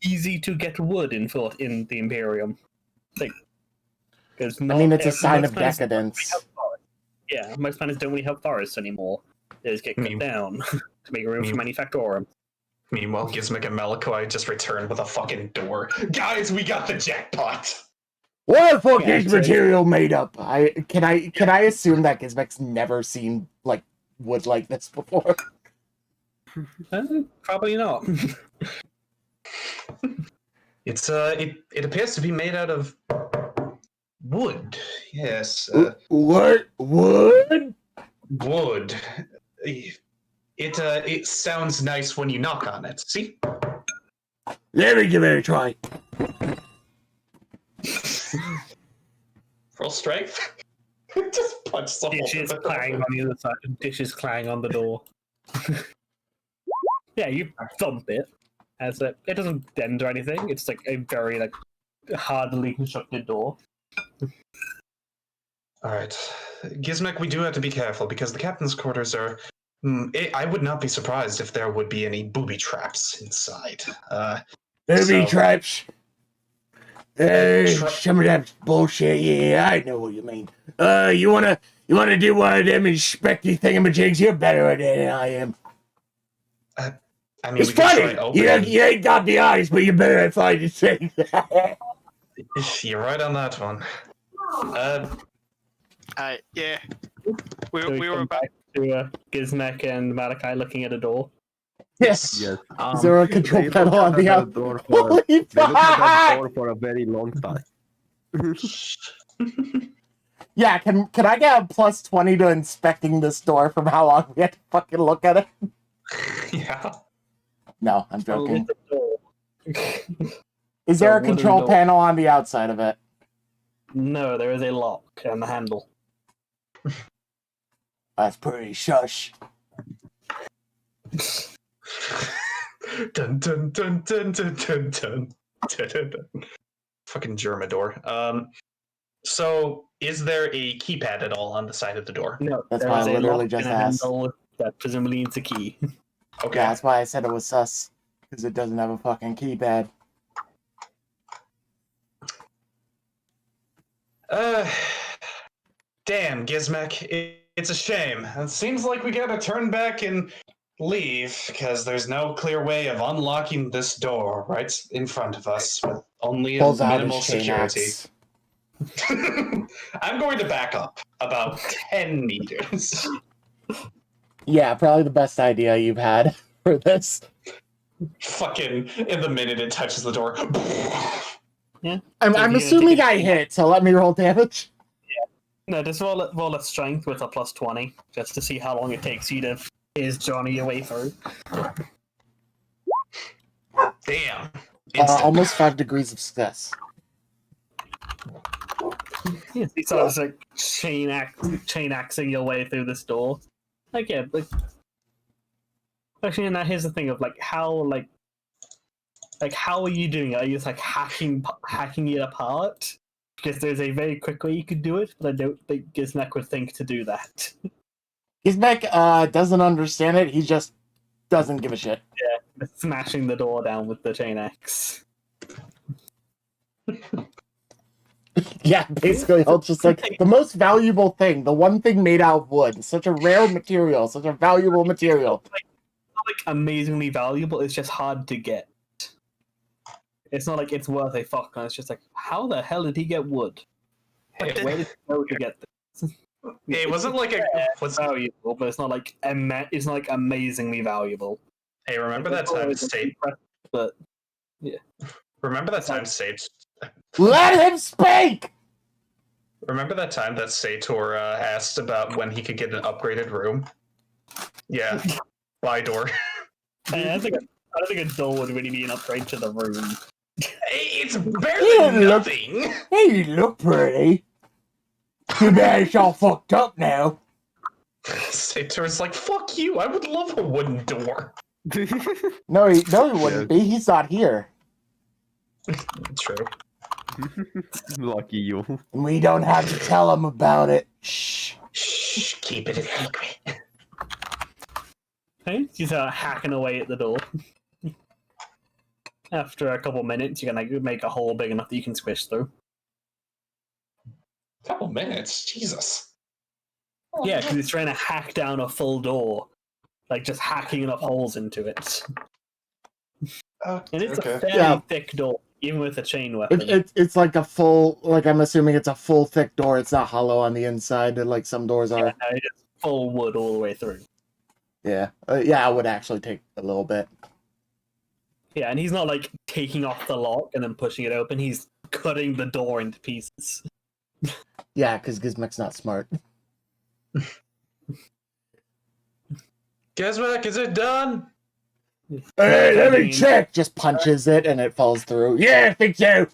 easy to get wood in the Imperium. Like, because
I mean, it's a sign of decadence.
Yeah, most planets don't really have forests anymore. They just get cut down to make room for manufactorum.
Meanwhile, Gizmek and Malachi just returned with a fucking door. Guys, we got the jackpot!
What the fuck
Yeah,
is
it's a-
material made up? Can I assume that Gizmek's never seen like wood like this before?
Probably not.
It's it appears to be made out of wood. Yes,
What wood?
wood. It sounds nice when you knock on it. See?
Let me give it a try.
Roll strength. Just punch the hole.
Dishes clang on the other side. Dishes clang on the door. Yeah, you thump it. It doesn't dent or anything. It's like a very like hardly constructed door.
All right, Gizmek, we do have to be careful because the captain's quarters are. I would not be surprised if there would be any booby traps inside.
Booby
So-
traps. Some of that bullshit. Yeah, I know what you mean. You wanna do one of them inspecty thingamajigs? You're better at it than I am.
I mean,
It's
we could try
funny.
opening.
You ain't got the eyes, but you're better at finding things.
You're right on that one.
Yeah.
So
We were
come
about.
back to Gizmek and Malachi looking at a door.
Yes.
Yes.
Is there a control
They
panel
looked
on
at
the
that
outside?
door for-
Holy
They looked at that
fuck!
door for a very long time.
Yeah, can I get a plus 20 to inspecting this door from how long we had to fucking look at it?
Yeah.
No, I'm
Oh,
joking.
it's a door.
Is there
So
a
what are the
control
doors?
panel on the outside of it?
No, there is a lock and the handle.
That's pretty shush.
Dun dun dun dun dun dun dun dun dun dun. Fucking Germador. So is there a keypad at all on the side of the door?
No,
That's
there
why
is
I
a
literally
lock
just
and a
asked.
handle that presumably needs a key.
Okay.
Yeah, that's why I said it was sus. Because it doesn't have a fucking keypad.
Damn, Gizmek. It's a shame. It seems like we gotta turn back and leave because there's no clear way of unlocking this door right in front of us with only a
Pulls out
minimal
his chain
security.
axe.
I'm going to back up about 10 meters.
Yeah, probably the best idea you've had for this.
Fucking in the minute it touches the door.
Yeah.
I'm
So if you
assuming
take a-
I hit, so let me roll damage.
No, just roll a strength with a plus 20, just to see how long it takes you to is Johnny your way through.
Damn. Instant.
Almost 5 degrees of success.
Yeah, so it's like chain axing your way through this door. Like yeah, like actually, now here's the thing of how are you doing it? Are you just like hacking it apart? Because there's a very quick way you could do it, but I don't think Gizmek would think to do that.
Gizmek doesn't understand it. He just doesn't give a shit.
Smashing the door down with the chain axe.
Yeah, basically, I'll just like the most valuable thing, the one thing made out of wood, such a rare material, such a valuable material.
Not like amazingly valuable, it's just hard to get. It's not like it's worth a fuck, it's just like, how the hell did he get wood? Like, where did he go to get this?
It wasn't like a.
It's valuable, but it's not like it's not like amazingly valuable.
Hey, remember that time Sage?
But
Remember that time Sage?
Let him speak!
Remember that time that Sator asked about when he could get an upgraded room? Yeah, by door.
I don't think a door would really be an upgrade to the room.
It's barely
Yeah,
nothing.
Hey, you look pretty. Too bad it's all fucked up now.
Sator's like, fuck you. I would love a wooden door.
No, he wouldn't be. He's not here.
True.
Lucky you.
We don't have to tell him about it. Shh.
Shh, keep it a secret.
Okay, you start hacking away at the door. After a couple minutes, you're gonna make a hole big enough that you can squish through.
Couple minutes, Jesus.
Yeah, because it's trying to hack down a full door, like just hacking enough holes into it. And it's a fairly thick door, even with a chain weapon.
It's like a full, like I'm assuming it's a full thick door. It's not hollow on the inside, like some doors are.
Yeah, no, it's full wood all the way through.
Yeah, yeah, it would actually take a little bit.
Yeah, and he's not like taking off the lock and then pushing it open. He's cutting the door into pieces.
Yeah, because Gizmek's not smart.
Gizmek, is it done?
Hey, let me check. Just punches it and it falls through. Yeah, I think so.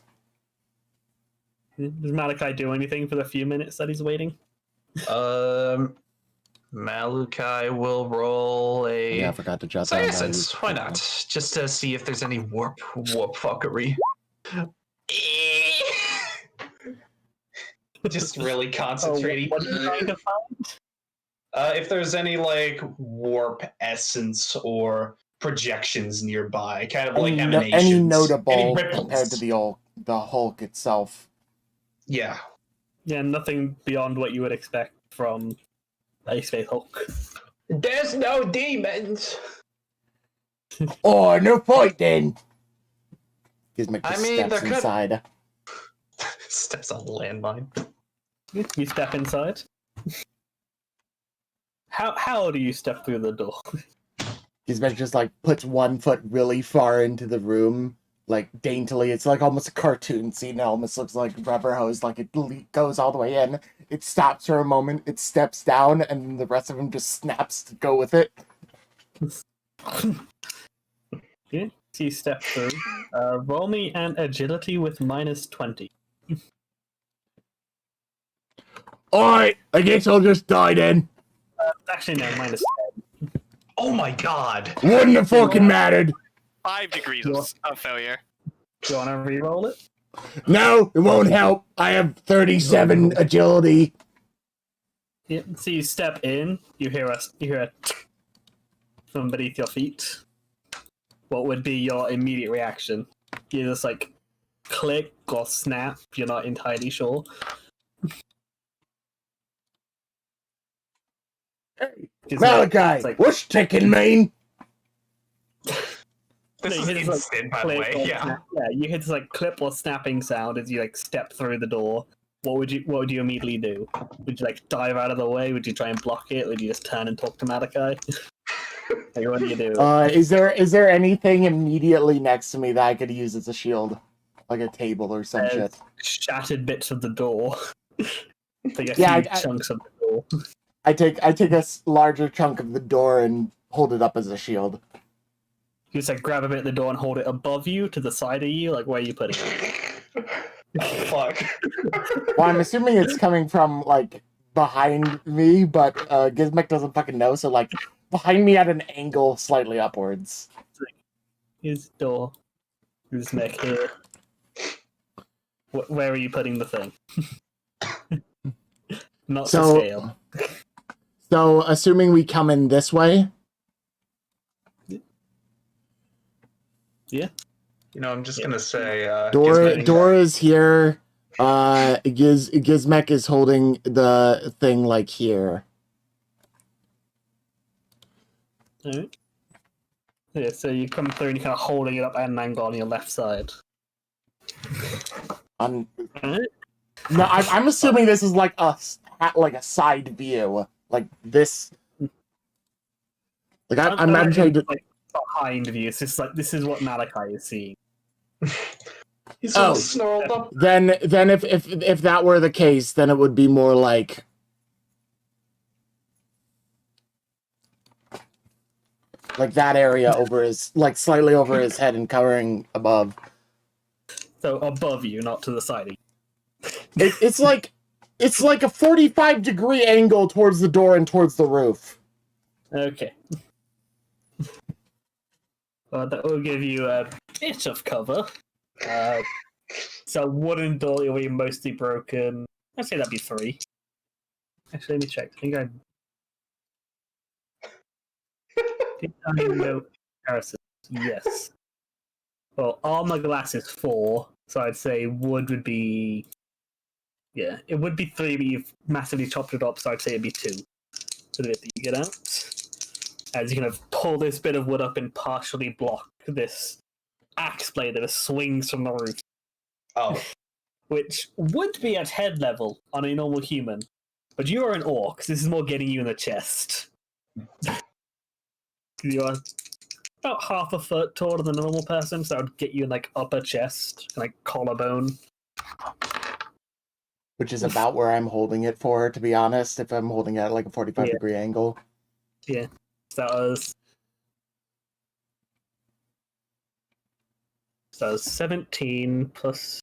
Does Malachi do anything for the few minutes that he's waiting?
Maluki will roll a
Yeah, I forgot to jot down.
Essence. Why not? Just to see if there's any warp fuckery. Just really concentrating.
What are you trying to find?
If there's any like warp essence or projections nearby, kind of like emanations,
any notable
any ripples.
compared to the Hulk itself.
Yeah.
Yeah, nothing beyond what you would expect from a Space Hulk.
There's no demons.
Oh, no point then. Gizmic
I
just
mean,
steps
there could-
inside.
Steps on the landmine.
You step inside. How do you step through the door?
Gizmic just like puts one foot really far into the room, like daintily. It's like almost a cartoon scene. It almost looks like rubber hose, like it goes all the way in. It stops for a moment, it steps down, and the rest of him just snaps to go with it.
Yeah, so you step through. Roll me an agility with -20.
Alright, I guess I'll just die then.
Actually, no, -10.
Oh my god.
Wouldn't have fucking mattered.
5 degrees of failure.
Do you want to re-roll it?
No, it won't help. I have 37 agility.
Yeah. So you step in. You hear a from beneath your feet. What would be your immediate reaction? You just like click or snap. You're not entirely sure.
Hey,
It's
Malachi,
like-
what's ticking mean?
This
you
is
hear this, like,
instant, by the
click
way.
or
Yeah.
snap. Yeah, you hear this like clip or snapping sound as you like step through the door. What would you immediately do? Would you like dive out of the way? Would you try and block it? Would you just turn and talk to Malachi? Like, what do you do?
Is there anything immediately next to me that I could use as a shield? Like a table or some shit?
Shattered bits of the door. Like a
Yeah,
few chunks of the door.
I take a larger chunk of the door and hold it up as a shield.
You just like grab a bit of the door and hold it above you, to the side of you. Like, where are you putting it?
Fuck.
Well, I'm assuming it's coming from like behind me, but Gizmic doesn't fucking know, so like behind me at an angle slightly upwards.
His door. Who's neck here? Where are you putting the thing? Not
So-
to scale.
So, assuming we come in this way,
Yeah.
You know, I'm just gonna say
door is here. Gizmek is holding the thing like here.
Alright. Yeah, so you come through and you're kind of holding it up at an angle on your left side.
On
Alright.
no, I'm assuming this is like a side view, like this. Like I'm trying to.
Like, behind view. It's just like this is what Malachi is seeing.
he's
Oh.
all snarled up.
Then if that were the case, then it would be more like that area over his, like slightly over his head and covering above.
So above you, not to the side of you.
It's like a 45-degree angle towards the door and towards the roof.
Okay. Well, that will give you a bit of cover. So wooden door will be mostly broken. I'd say that'd be 3. Actually, let me check. I think I know comparison. Yes. Well, armor glass is 4, so I'd say wood would be. Yeah, it would be 3, but you've massively chopped it up, so I'd say it'd be 2 for the bit that you get out. As you kind of pull this bit of wood up and partially block this axe blade that swings from the roof,
Oh,
which would be at head level on a normal human, but you are an orc, so this is more getting you in the chest. You are about half a foot taller than a normal person, so that would get you in like upper chest, like collarbone.
Which is about where I'm holding it for, to be honest, if I'm holding it at like a 45-degree angle.
Yeah. So that was 17 plus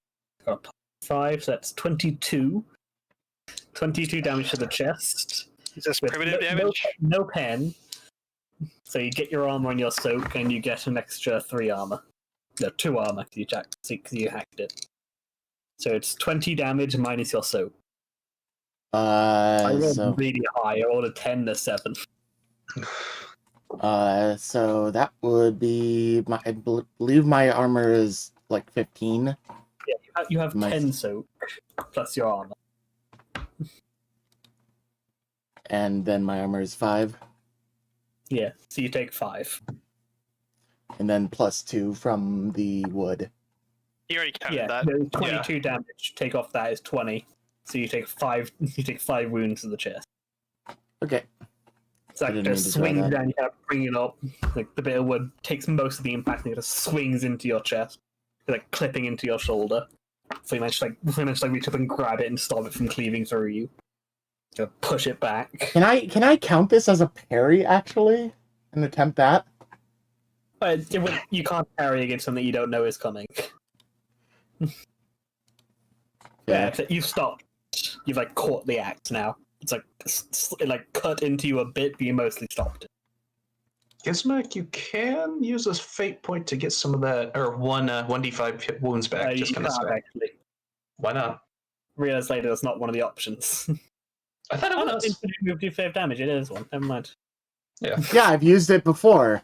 5, so that's 22. 22 damage to the chest.
Is this
With
primitive damage?
No pen. So you get your armor and your soak, and you get an extra 3 armor. No, 2 armor, because you hacked it. So it's 20 damage minus your soak. I rolled
So
really high. I rolled a 10 to 7.
so that would be my. I believe my armor is like 15.
Yeah, you have
My-
10 soak plus your armor.
And then my armor is 5.
Yeah, so you take 5.
And then plus 2 from the wood.
You already counted
Yeah,
that.
there's 22 damage. Take off that is 20. So you take 5. You take 5 wounds to the chest.
Okay.
So
I
that
didn't
just
mean to try
swings
that.
down. You kind of bring it up. Like the bit of wood takes most of the impact, and it just swings into your chest, like clipping into your shoulder. So you manage to reach up and grab it and stop it from cleaving through you. To push it back.
Can I count this as a parry actually, and attempt that?
But you can't parry against something you don't know is coming. Yeah, you've stopped. You've like caught the axe now. It's like it like cut into you a bit, but you mostly stopped it.
Gizmek, you can use a fate point to get some of that, or 1d5 hit wounds back.
You
Just kind of
can't actually.
Why not?
Realize later that's not one of the options.
I thought it
Oh, no,
was.
infinite move do 5 damage. It is one. Never mind.
Yeah.
Yeah, I've used it before.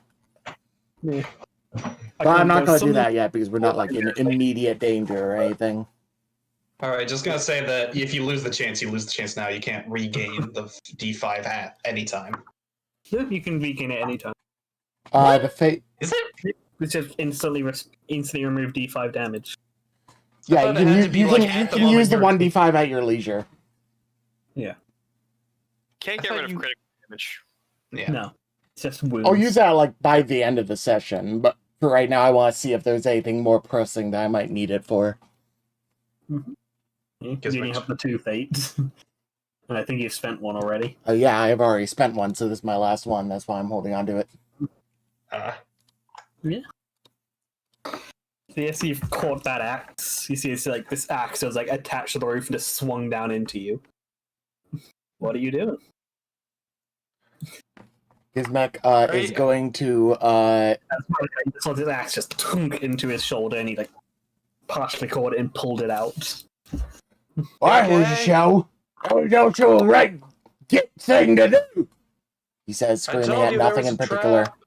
Yeah.
But I'm not going to do
Something-
that yet because we're not like in immediate danger or anything.
All right, just gonna say that if you lose the chance, you lose the chance now. You can't regain the d5 at any time.
You can regain it anytime.
The fate.
Is it?
It's just instantly remove D5 damage.
Yeah,
thought
you
it
can
had
use,
to be,
you
like,
can,
at
you
the
can
moment
use the
you're-
1d5 at your leisure.
Can't
I
get
thought
rid of
you-
critical damage.
Yeah.
No. It's just wounds.
I'll use that like by the end of the session, but for right now I want to see if there's anything more pressing that I might need it for.
You
Gives
only
me-
have the 2 fates. And I think you've spent one already.
Yeah, I've already spent one, so this is my last one. That's why I'm holding on to it.
So you see you've caught that axe. You see it's like this axe was like attached to the roof and just swung down into you. What are you doing?
Gizmek is
Right.
going to
That's why he saw his axe just tunk into his shoulder and he like partially caught it and pulled it out.
I will
Okay.
show. I will show a right get thing to do. He says,
I
screaming
told
at
you there
nothing
was
in
a
particular.
trap.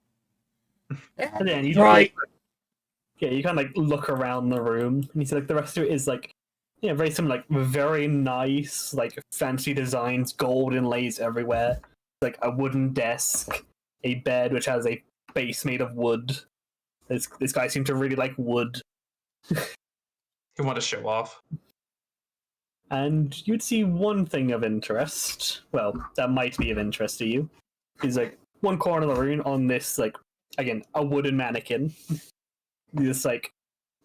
And then you
Right.
Yeah, you kind of like look around the room and you see like the rest of it is like very some like very nice, like fancy designs, gold inlays everywhere. Like a wooden desk, a bed which has a base made of wood. This guy seemed to really like wood.
You want to show off?
And you'd see one thing of interest. Well, that might be of interest to you. Is like one corner of the room on this like again a wooden mannequin. This like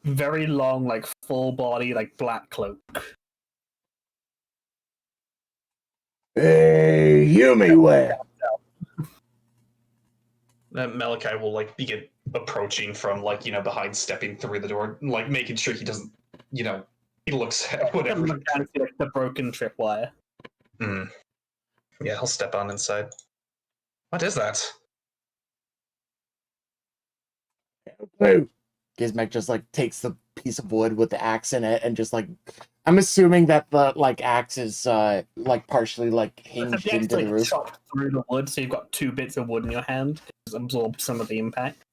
very long, like full body, like black cloak.
Hey, Yumi, where?
Malachi will like begin approaching from like behind, stepping through the door, like making sure he doesn't, he looks at whatever.
Look down and see like the broken tripwire.
Mm. Yeah, he'll step on inside. What is that?
Blue. Gizmek just like takes the piece of wood with the axe in it and just like I'm assuming that the like axe is like partially like hinged
The axe,
into the
like,
roof.
chopped through the wood, so you've got 2 bits of wood in your hand. It absorbs some of the impact.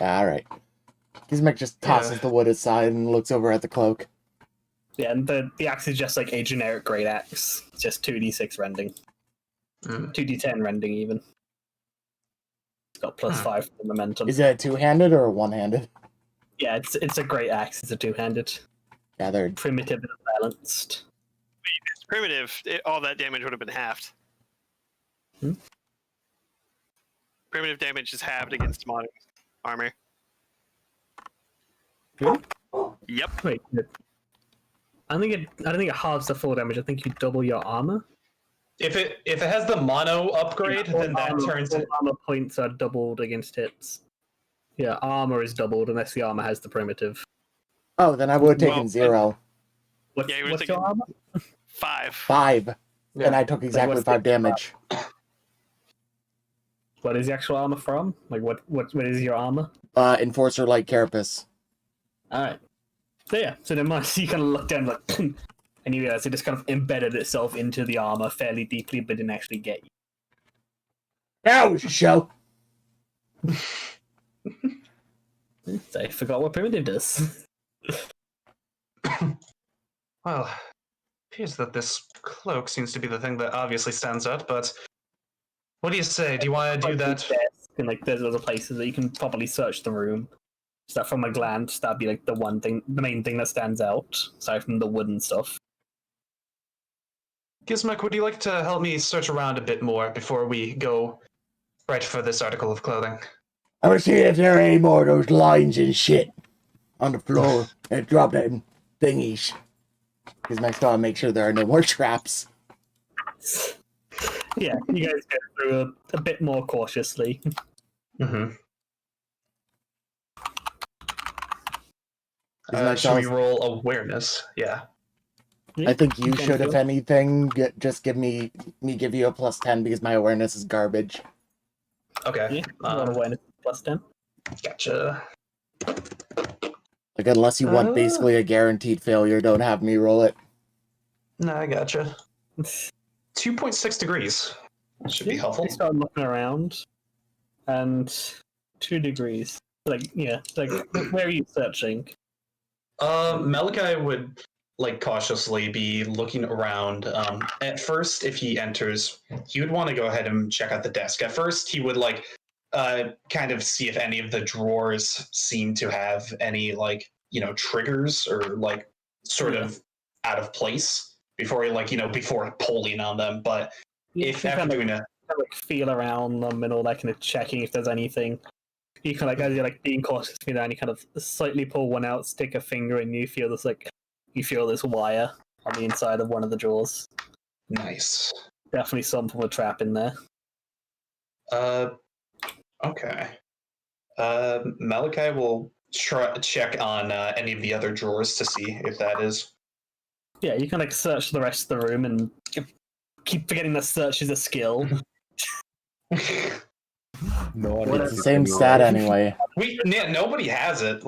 Alright. Gizmek just tosses the wood aside and looks over at the cloak.
Yeah, and the axe is just like a generic great axe. It's just 2d6 rending. 2d10 rending even. It's got plus 5 for the momentum.
Is it a two-handed or a one-handed?
Yeah, it's a great axe. It's a 2-handed.
Gathered.
Primitive and balanced.
It's primitive. All that damage would have been halved.
Hmm?
Primitive damage is halved against modern armor.
Really?
Yep.
Wait, I don't think it halves the full damage. I think you double your armor.
If it has the mono upgrade, then that turns it.
Armor points are doubled against hits. Yeah, armor is doubled unless the armor has the primitive.
Oh, then I would have taken
Well,
0.
What's,
Yeah, you were
what's your
thinking-
armor?
5.
5. And I took exactly
what's
5
the-
damage.
What is the actual armor from? Like what is your armor?
Enforcer like Carapace.
Alright. So yeah, so then once you kind of look down like and you realize it just kind of embedded itself into the armor fairly deeply, but didn't actually get you.
That was a show.
I forgot what primitive does.
Well, appears that this cloak seems to be the thing that obviously stands out, but what do you say? Do you want to do that?
Desk, and like there's other places that you can probably search the room. So from a glance, that'd be like the main thing that stands out, aside from the wooden stuff.
Gizmek, would you like to help me search around a bit more before we go right for this article of clothing?
I was see if there are any more of those lines and shit on the floor and drop them thingies. Because next time, make sure there are no more traps.
Yeah, you guys go through a bit more cautiously.
Mm-hmm.
Isn't
Should we
that
roll awareness? Yeah.
I think you
Okay,
should, if
cool.
anything, just give me give you a +10 because my awareness is garbage.
Okay.
Yeah, roll awareness +10.
Gotcha.
Like, unless you want
Uh.
basically a guaranteed failure, don't have me roll it.
No, I gotcha. 2.6 degrees. Should be helpful.
You start looking around, and 2 degrees. Like, yeah, like, where are you searching?
Malachi would cautiously be looking around. At first, if he enters, he would want to go ahead and check out the desk. At first, he would kind of see if any of the drawers seem to have any triggers or sort of out of place before he before pulling on them. But
You
if
can
after
kind of,
doing a
feel around them and all that, kind of checking if there's anything. You can as you're being cautious, and you kind of slightly pull one out, stick a finger, and you feel this wire on the inside of one of the drawers.
nice.
Definitely some form of trap in there.
Okay. Malachi will check on any of the other drawers to see if that is.
Yeah, you can search the rest of the room and keep forgetting that search is a skill.
No one
Well,
has
It's
it
the same
anymore.
stat anyway.
Nobody has it.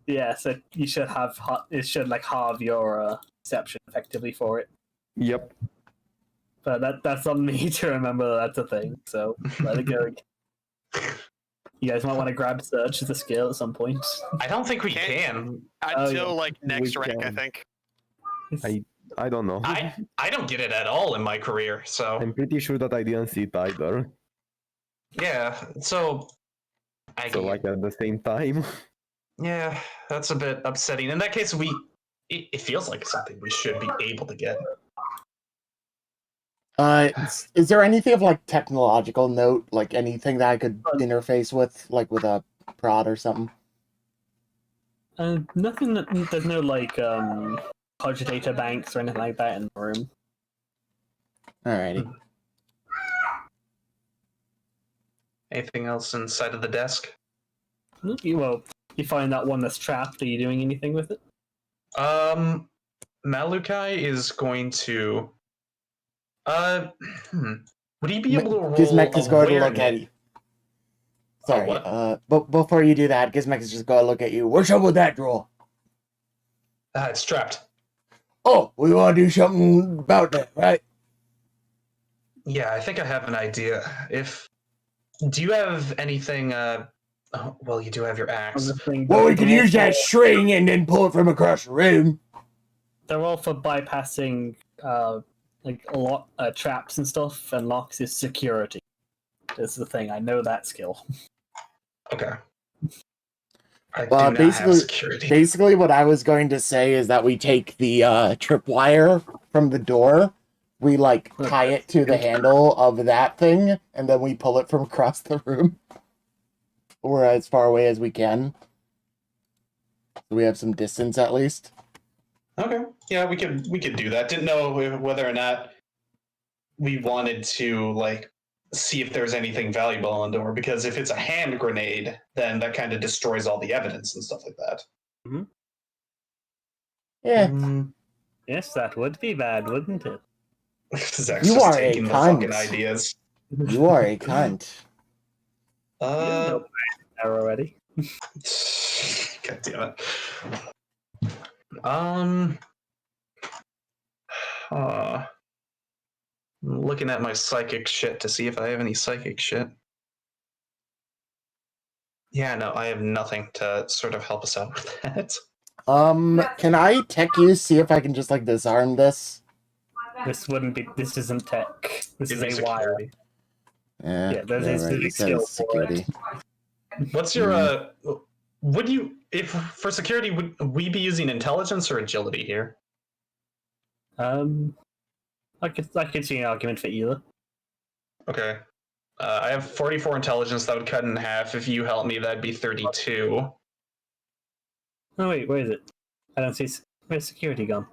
Yeah, so you should have it should halve your perception effectively for it.
Yep.
But that's on me to remember that's a thing. So let it go. You guys might want to grab search as a skill at some point.
I don't think we can.
Until next
We
rank, I
can.
think.
I don't know.
I don't get it at all in my career. So
I'm pretty sure that I didn't see it either.
yeah. So
So at the same time.
yeah, that's a bit upsetting. In that case, it feels like something we should be able to get.
Is there anything of technological note, anything that I could interface with, with a prod or something?
Nothing. There's no Hodge data banks or anything like that in the room.
Alrighty.
Anything else inside of the desk?
You find that one that's trapped. Are you doing anything with it?
Malukai is going to. Would he be able to roll
Gizmek is going to look at
awareness?
you. Sorry,
what?
but before you do that, Gizmek is just going to look at you. What's up with that drawer?
It's trapped.
Oh, we want to do something about that, right?
Yeah, I think I have an idea. Do you have anything? Well, you do have your axe.
Well, we could use that string and then pull it from across the room.
They're all for bypassing a lot traps and stuff, and locks is security. That's the thing. I know that skill.
Okay. I
Well,
do not have security.
basically, what I was going to say is that we take the tripwire from the door, we tie it to the handle of that thing, and then we pull it from across the room, or as far away as we can. So we have some distance at least.
Okay. Yeah, we could do that. Didn't know whether or not we wanted to see if there's anything valuable on the door, because if it's a hand grenade, then that kind of destroys all the evidence and stuff like that.
Mm-hmm.
Yeah.
Yes, that would be bad, wouldn't it?
Zach's
You
just
are a
taking the
cunt.
fucking ideas.
You are a cunt.
There already.
God damn it. I'm looking at my psychic shit to see if I have any psychic shit. Yeah, no, I have nothing to sort of help us out with that.
Can I tech you, see if I can just, like, disarm this?
This wouldn't be. This isn't tech. This
It'd
is
be
a wire.
security.
Yeah,
there's
yeah,
a
right,
specific
you said
skill
it's
for it.
security.
What's your would you, if for security, would we be using intelligence or agility here?
I could see an argument for either.
Okay. I have 44 intelligence. That would cut in half. If you help me, that'd be 32.
Oh wait, where is it? I don't see. Where's security gone?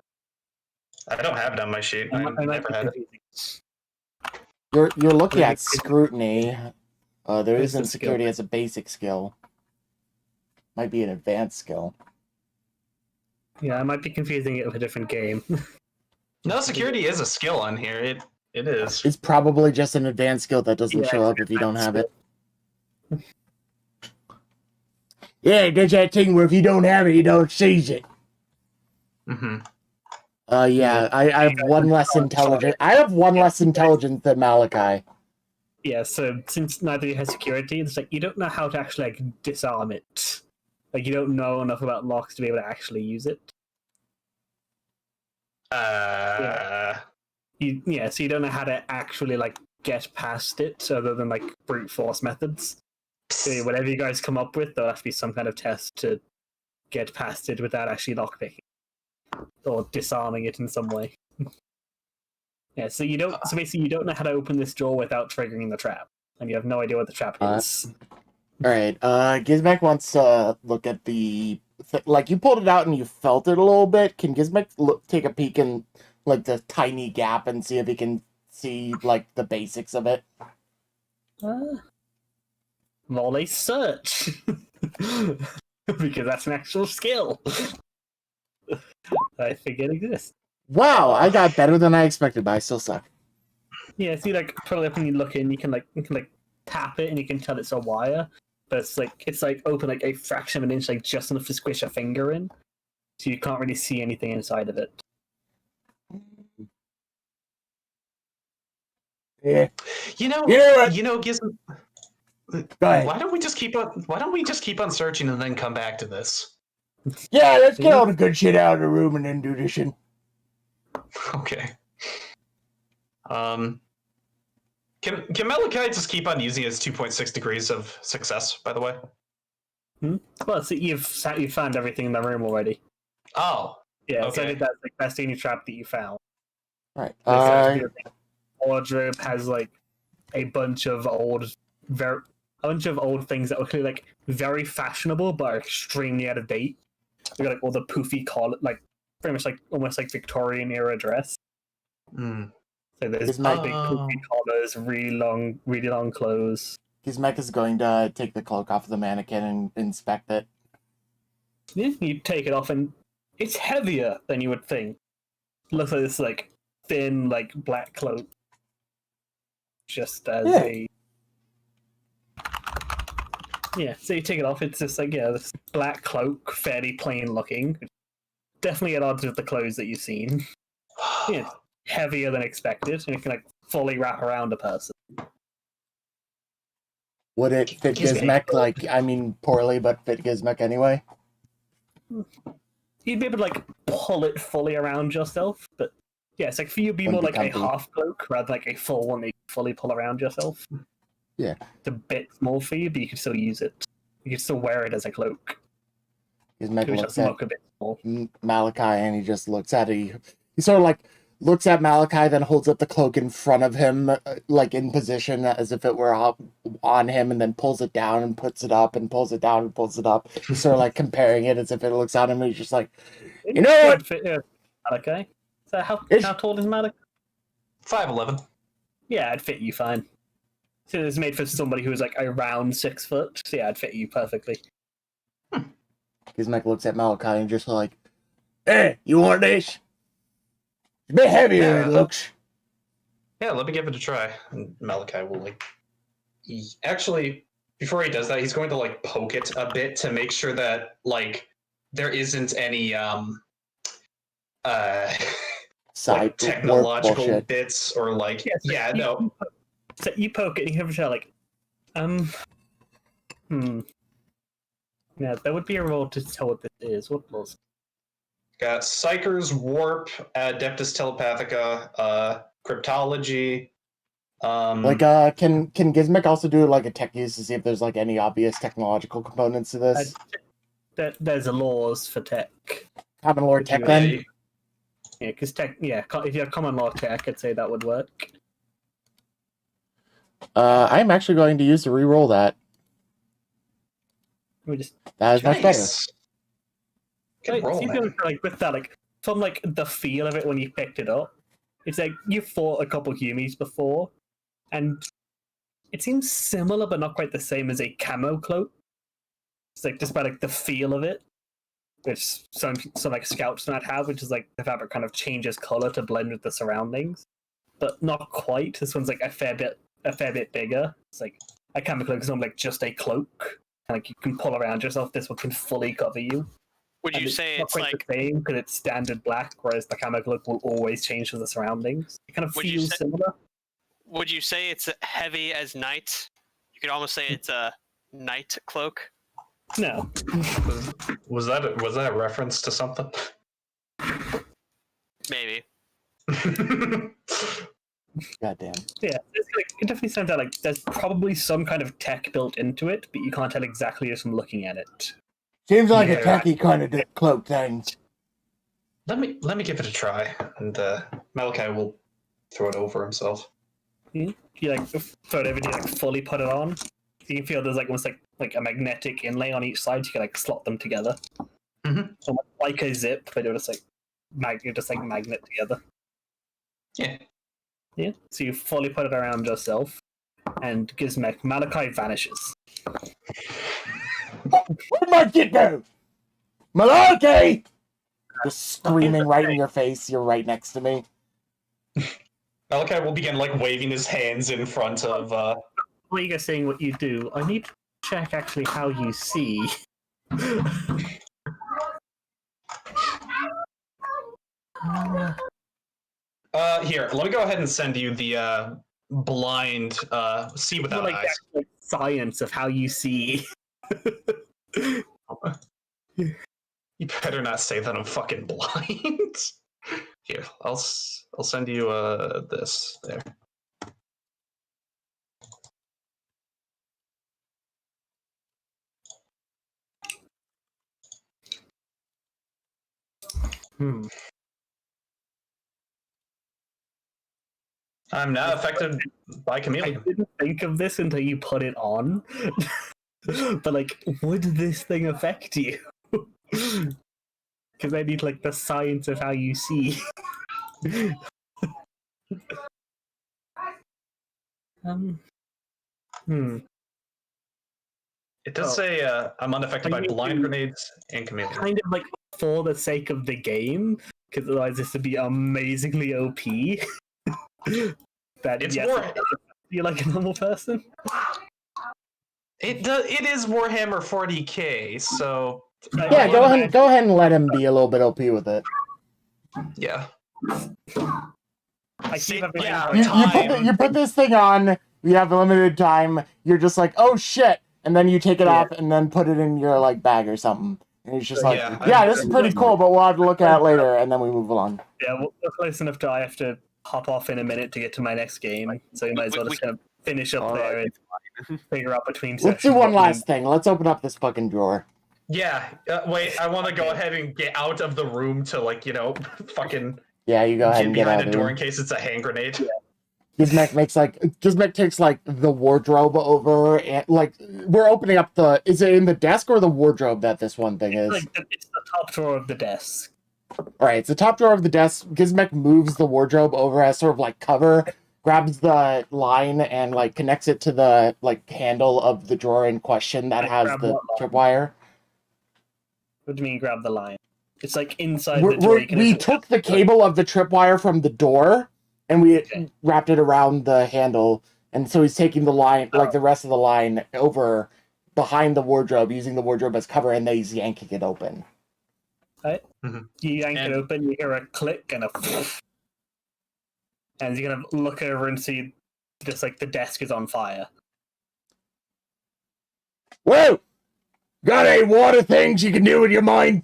I don't have it on my sheet. I
I might
never
be
had it.
confusing.
You're looking
Where
at
is it?
scrutiny. There
Where's
isn't
the skill?
security as a basic skill. Might be an advanced skill.
Yeah, I might be confusing it with a different game.
No, security is a skill on here. It is.
It's probably just an advanced skill that doesn't
Yeah,
show up
it's
if you don't have it.
skill.
Yeah, there's that thing where if you don't have it, you don't seize it.
Mm-hmm.
Yeah, I have one less intelligence. I have one less intelligence than Maluki.
Yeah, so since neither of you has security, it's like you don't know how to actually like disarm it. Like you don't know enough about locks to be able to actually use it.
Yeah.
So you don't know how to actually like get past it other than like brute force methods. So whatever you guys come up with, there'll have to be some kind of test to get past it without actually lockpicking or disarming it in some way. Yeah, so you don't. So basically, you don't know how to open this door without triggering the trap, and you have no idea what the trap is.
All right, Gizmek wants to look at the like you pulled it out and you felt it a little bit. Can Gizmek take a peek in like the tiny gap and see if he can see like the basics of it?
Roll a search because that's an actual skill. I forget exists.
Wow, I got better than I expected, but I still suck.
Yeah, so you like pull it up and you look in. You can tap it and you can tell it's a wire, but it's like open like a fraction of an inch, like just enough to squish a finger in, so you can't really see anything inside of it.
Yeah.
You know,
what?
Gizmo.
Go ahead.
Why don't we just keep on searching and then come back to this?
Yeah, let's get all the good shit out of the room and then do this shit.
Okay. Can Maluki just keep on using his 2.6 degrees of success, by the way?
Well, so you've found everything in the room already.
Oh.
Yeah, so I
Okay.
think that's like that's the only trap that you found.
Right.
Wardrobe has like a bunch of old things that are clearly like very fashionable but are extremely out of date. We got like all the poofy collar, like pretty much like almost like Victorian era dress.
Mm.
So there's
Is my-
big poofy collars, really long clothes.
Gizmek is going to take the cloak off of the mannequin and inspect it.
Yeah, you take it off and it's heavier than you would think. Looks like this like thin like black cloak. Just as so you take it off, it's just like this black cloak, fairly plain looking. Definitely at odds with the clothes that you've seen. Yeah, heavier than expected, and it can like fully wrap around a person.
Would it fit Gizmek? Like, I mean, poorly, but fit Gizmek anyway?
You'd be able to like pull it fully around yourself, but yeah, it's like for you, it'd be more
Wouldn't
like
be
a
comfy.
half cloak rather than like a full one that you can fully pull around yourself.
Yeah.
It's a bit small for you, but you can still use it. You can still wear it as a cloak.
Gizmek
It
looks
just
at
look a bit small.
Malachi and he just looks at it. He sort of like looks at Malachi, then holds up the cloak in front of him, like in position as if it were up on him, and then pulls it down and puts it up and pulls it down and pulls it up. He's sort of like comparing it as if it looks on him, and he's just like, you know what?
Malachi. So how tall is Malachi?
5'11".
Yeah, I'd fit you fine. So it's made for somebody who is like around 6 foot. So yeah, I'd fit you perfectly.
Gizmek looks at Malachi and just like, hey, you want this? It's a bit heavier than it looks.
Yeah, let me give it a try. And Malachi will actually, before he does that, he's going to like poke it a bit to make sure that like there isn't any
side warp
technological
bullshit.
bits or like
Yeah,
no.
So you poke it and you have a shot like, Yeah, that would be a roll to tell what this is. What was?
Got Psyker's Warp, Adeptus Telepathica, Cryptology.
Can Gizmek also do like a tech use to see if there's like any obvious technological components to this?
There's laws for tech.
Common lore tech then?
Yeah, because tech. Yeah, if you have common law tech, I'd say that would work.
I'm actually going to use to re-roll that.
Let me just.
That is much better.
Good roll, man.
Like with that, like from like the feel of it when you picked it up, it's like you fought a couple Humies before, and it seems similar but not quite the same as a camo cloak. It's like just by like the feel of it, which some like scouts might have, which is like the fabric kind of changes color to blend with the surroundings, but not quite. This one's like a fair bit bigger. It's like a camo cloak is not like just a cloak, and like you can pull around yourself. This one can fully cover you.
Would you say it's like
the same because it's standard black, whereas the camo cloak will always change with the surroundings? It kind of feels similar. Would
you say it's heavy as night? You could almost say it's a night cloak.
No.
Was that a reference to something?
Maybe.
Goddamn.
Yeah, it definitely sounds like there's probably some kind of tech built into it, but you can't tell exactly just from looking at it.
Seems like a techy kind of cloak thing.
Let me give it a try, and Malachi will throw it over himself.
You like throw it over, you like fully put it on. You can feel there's like almost like a magnetic inlay on each side. You can like slot them together.
Mm-hmm.
So like a zip, but you're just like magnet together.
Yeah.
Yeah. So you fully put it around yourself, and Gizmek Malachi vanishes.
Where'd my kid go? Maluki! Just screaming right in your face. You're right next to me.
Malachi will begin like waving his hands in front of.
What you guys saying? What you do? I need to check actually how you see.
Here, let me go ahead and send you the blind see without
like
eyes.
like science of how you see.
You better not say that I'm fucking blind. Here, I'll send you this there. I'm now affected by
I
chameleon.
didn't think of this until you put it on. But like, would this thing affect you? Because I need like the science of how you see.
It does say I'm unaffected by blind grenades and chameleon.
Kind of like for the sake of the game, because otherwise this would be amazingly OP. That
It's
yes,
more.
you're like a normal person.
It is Warhammer 40k, so
Yeah, go ahead and let him be a little bit OP with it.
yeah.
I keep having
You put this thing on, you have a limited time, you're just like, oh shit, and then you take it off and then put it in your like bag or something. And he's just like, yeah, this is pretty cool, but we'll have to look at it later, and then we move along.
Yeah, we're close enough to I have to hop off in a minute to get to my next game, so you might as well just kind of finish up there and figure out between
Let's do one last thing. Let's open up this fucking drawer.
Yeah. Wait, I want to go ahead and get out of the room to like fucking
Yeah, you go ahead and get
behind
out
a
of
door
there.
in case it's a hand grenade.
Gizmek takes like the wardrobe over and like we're opening up the. Is it in the desk or the wardrobe that this one thing is?
It's the top drawer of the desk.
All right, it's the top drawer of the desk. Gizmek moves the wardrobe over as sort of like cover, grabs the line and like connects it to the like handle of the drawer in question that has the tripwire.
What do you mean grab the line? It's like inside the door.
We took the cable of the tripwire from the door and we wrapped it around the handle, and so he's taking the line, like the rest of the line, over behind the wardrobe, using the wardrobe as cover, and then he's yanking it open.
Right? Mm-hmm. You yank it open, you hear a click and a And you kind of look over and see just like the desk is on fire.
Whoa! Got any water things you can do with your mind?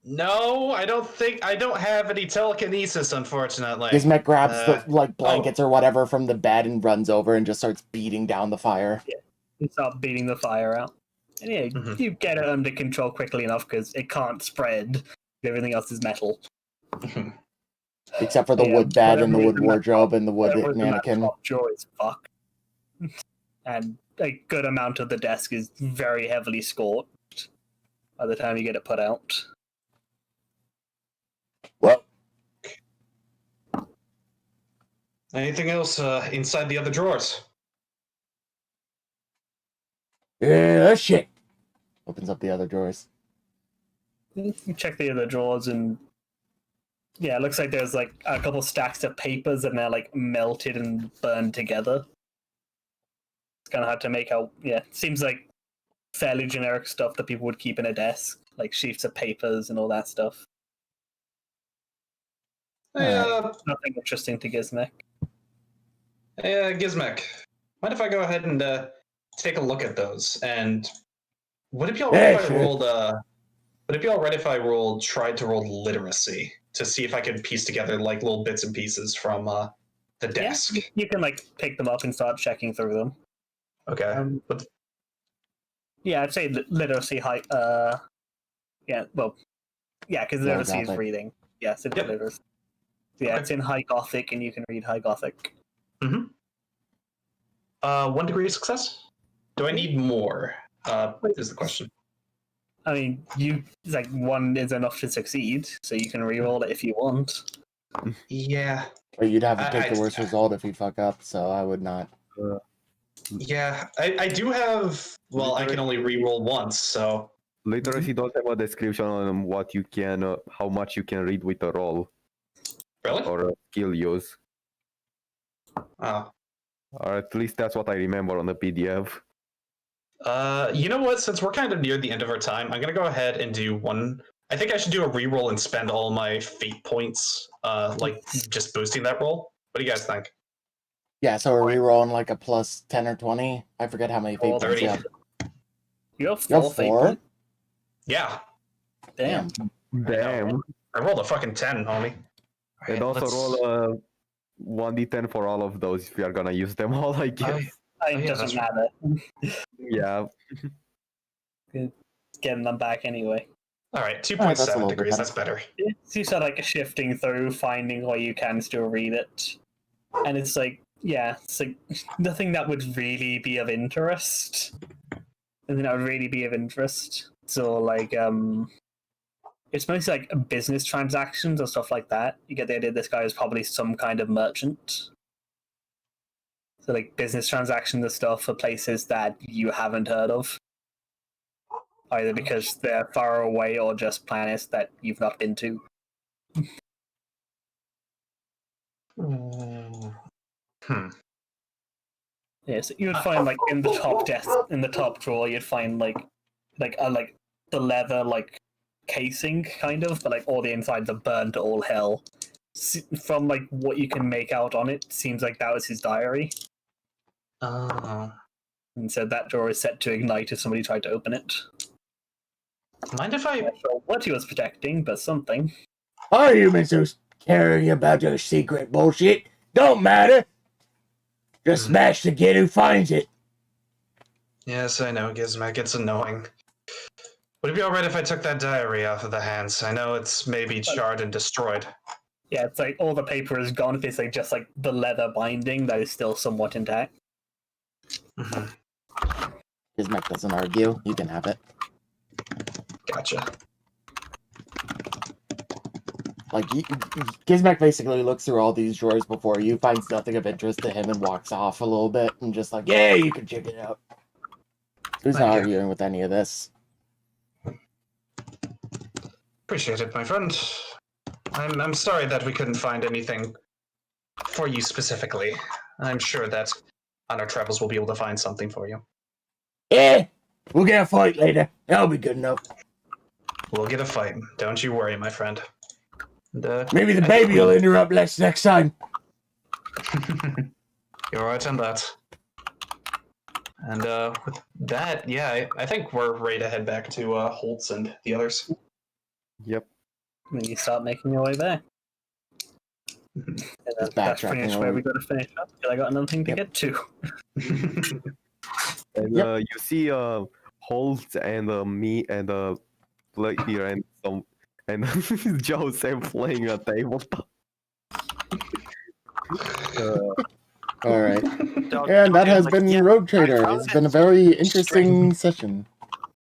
No, I don't have any telekinesis, unfortunately.
Gizmek grabs the blankets or whatever from the bed and runs over and just starts beating down the fire.
Yeah, you start beating the fire out. And yeah, you get it under control quickly enough because it can't spread. Everything else is metal.
Except for the wood bed and the wood wardrobe and the wood
Whatever's in that
mannequin.
top drawer is fucked. And a good amount of the desk is very heavily scorched by the time you get it put out.
Well,
Anything else inside the other drawers?
yeah, shit. Opens up the other drawers.
You check the other drawers and yeah, it looks like there's like a couple stacks of papers and they're like melted and burned together. It's kind of hard to make out. Yeah, it seems like fairly generic stuff that people would keep in a desk, like sheets of papers and all that stuff. Nothing interesting to Gizmek.
Hey, Gizmek, mind if I go ahead and take a look at those? And would it be alright if I rolled? Would it be alright if I tried to roll literacy to see if I could piece together like little bits and pieces from the desk?
Yeah, you can like pick them up and start checking through them.
Okay.
Yeah, I'd say literacy height. Yeah, well, yeah, because literacy is reading. Yes, it's literacy. Yeah, okay. It's in High Gothic, and you can read High Gothic.
1 degree of success? Do I need more? Is the question.
I mean, like 1 is enough to succeed, so you can re-roll it if you want.
Yeah.
Or you'd have to take the worst result if you fuck up, so I would not.
Yeah, I do have. Well, I can only re-roll once, so.
Literacy don't have a description on what you can, how much you can read with a roll.
Really?
Or a skill use.
Oh.
Or at least that's what I remember on the PDF.
You know what? Since we're kind of near the end of our time, I'm gonna go ahead and do one. I think I should do a reroll and spend all my fate points, like just boosting that roll. What do you guys think?
Yeah, so we're rerolling like a plus 10 or 20. I forget how many fate points
30.
you have.
You have 4 fate points?
Yeah.
Damn.
Damn.
I rolled a fucking 10, homie.
And also roll a 1d10 for all of those if you are gonna use them all, I guess.
It doesn't matter.
Yeah.
Getting them back anyway.
Alright, 2.7 degrees, that's better.
So you start like shifting through, finding where you can still read it. And it's like, yeah, it's like nothing that would really be of interest. Nothing that would really be of interest. So like, it's mostly like business transactions or stuff like that. You get the idea this guy is probably some kind of merchant. So like business transactions and stuff for places that you haven't heard of. Either because they're far away or just planets that you've not been to. Yeah, so you would find like in the top desk, in the top drawer, you'd find like the leather like casing kind of, but like all the insides are burned to all hell. From like what you can make out on it, seems like that was his diary.
Oh.
And so that drawer is set to ignite if somebody tried to open it.
Mind if I?
I'm not sure what he was protecting, but something.
Are humans so caring about your secret bullshit? Don't matter. Just smash the kid who finds it.
Yes, I know, Gizmek. It's annoying. Would it be alright if I took that diary off of the hands? I know it's maybe charred and destroyed.
Yeah, it's like all the paper is gone. It's like just like the leather binding that is still somewhat intact.
Gizmek doesn't argue. You can have it.
Gotcha.
Like, Gizmek basically looks through all these drawers before you, finds nothing of interest to him, and walks off a little bit, and just like, yeah, you can check it out. Who's not arguing with any of this?
Appreciate it, my friend. I'm sorry that we couldn't find anything for you specifically. I'm sure that on our travels we'll be able to find something for you.
Yeah, we'll get a fight later. That'll be good enough.
We'll get a fight. Don't you worry, my friend. And,
Maybe the
I
baby
think
will interrupt less next time.
You're right on that. And with that, yeah, I think we're ready to head back to Holtz and the others.
Yep.
And then you start making your way there. And
Just
that's
backtracking
pretty much
a
where
little.
we got to finish up, because I got another thing to
Yep.
get to.
And
Yep.
you see Holt and me and Blackbeard and some and Joseph playing a tabletop.
All right.
Dog-
And that
Dog
has
like,
been
"Yeah,
Rogue
I
Trader.
found
It's been a
it.
very interesting session.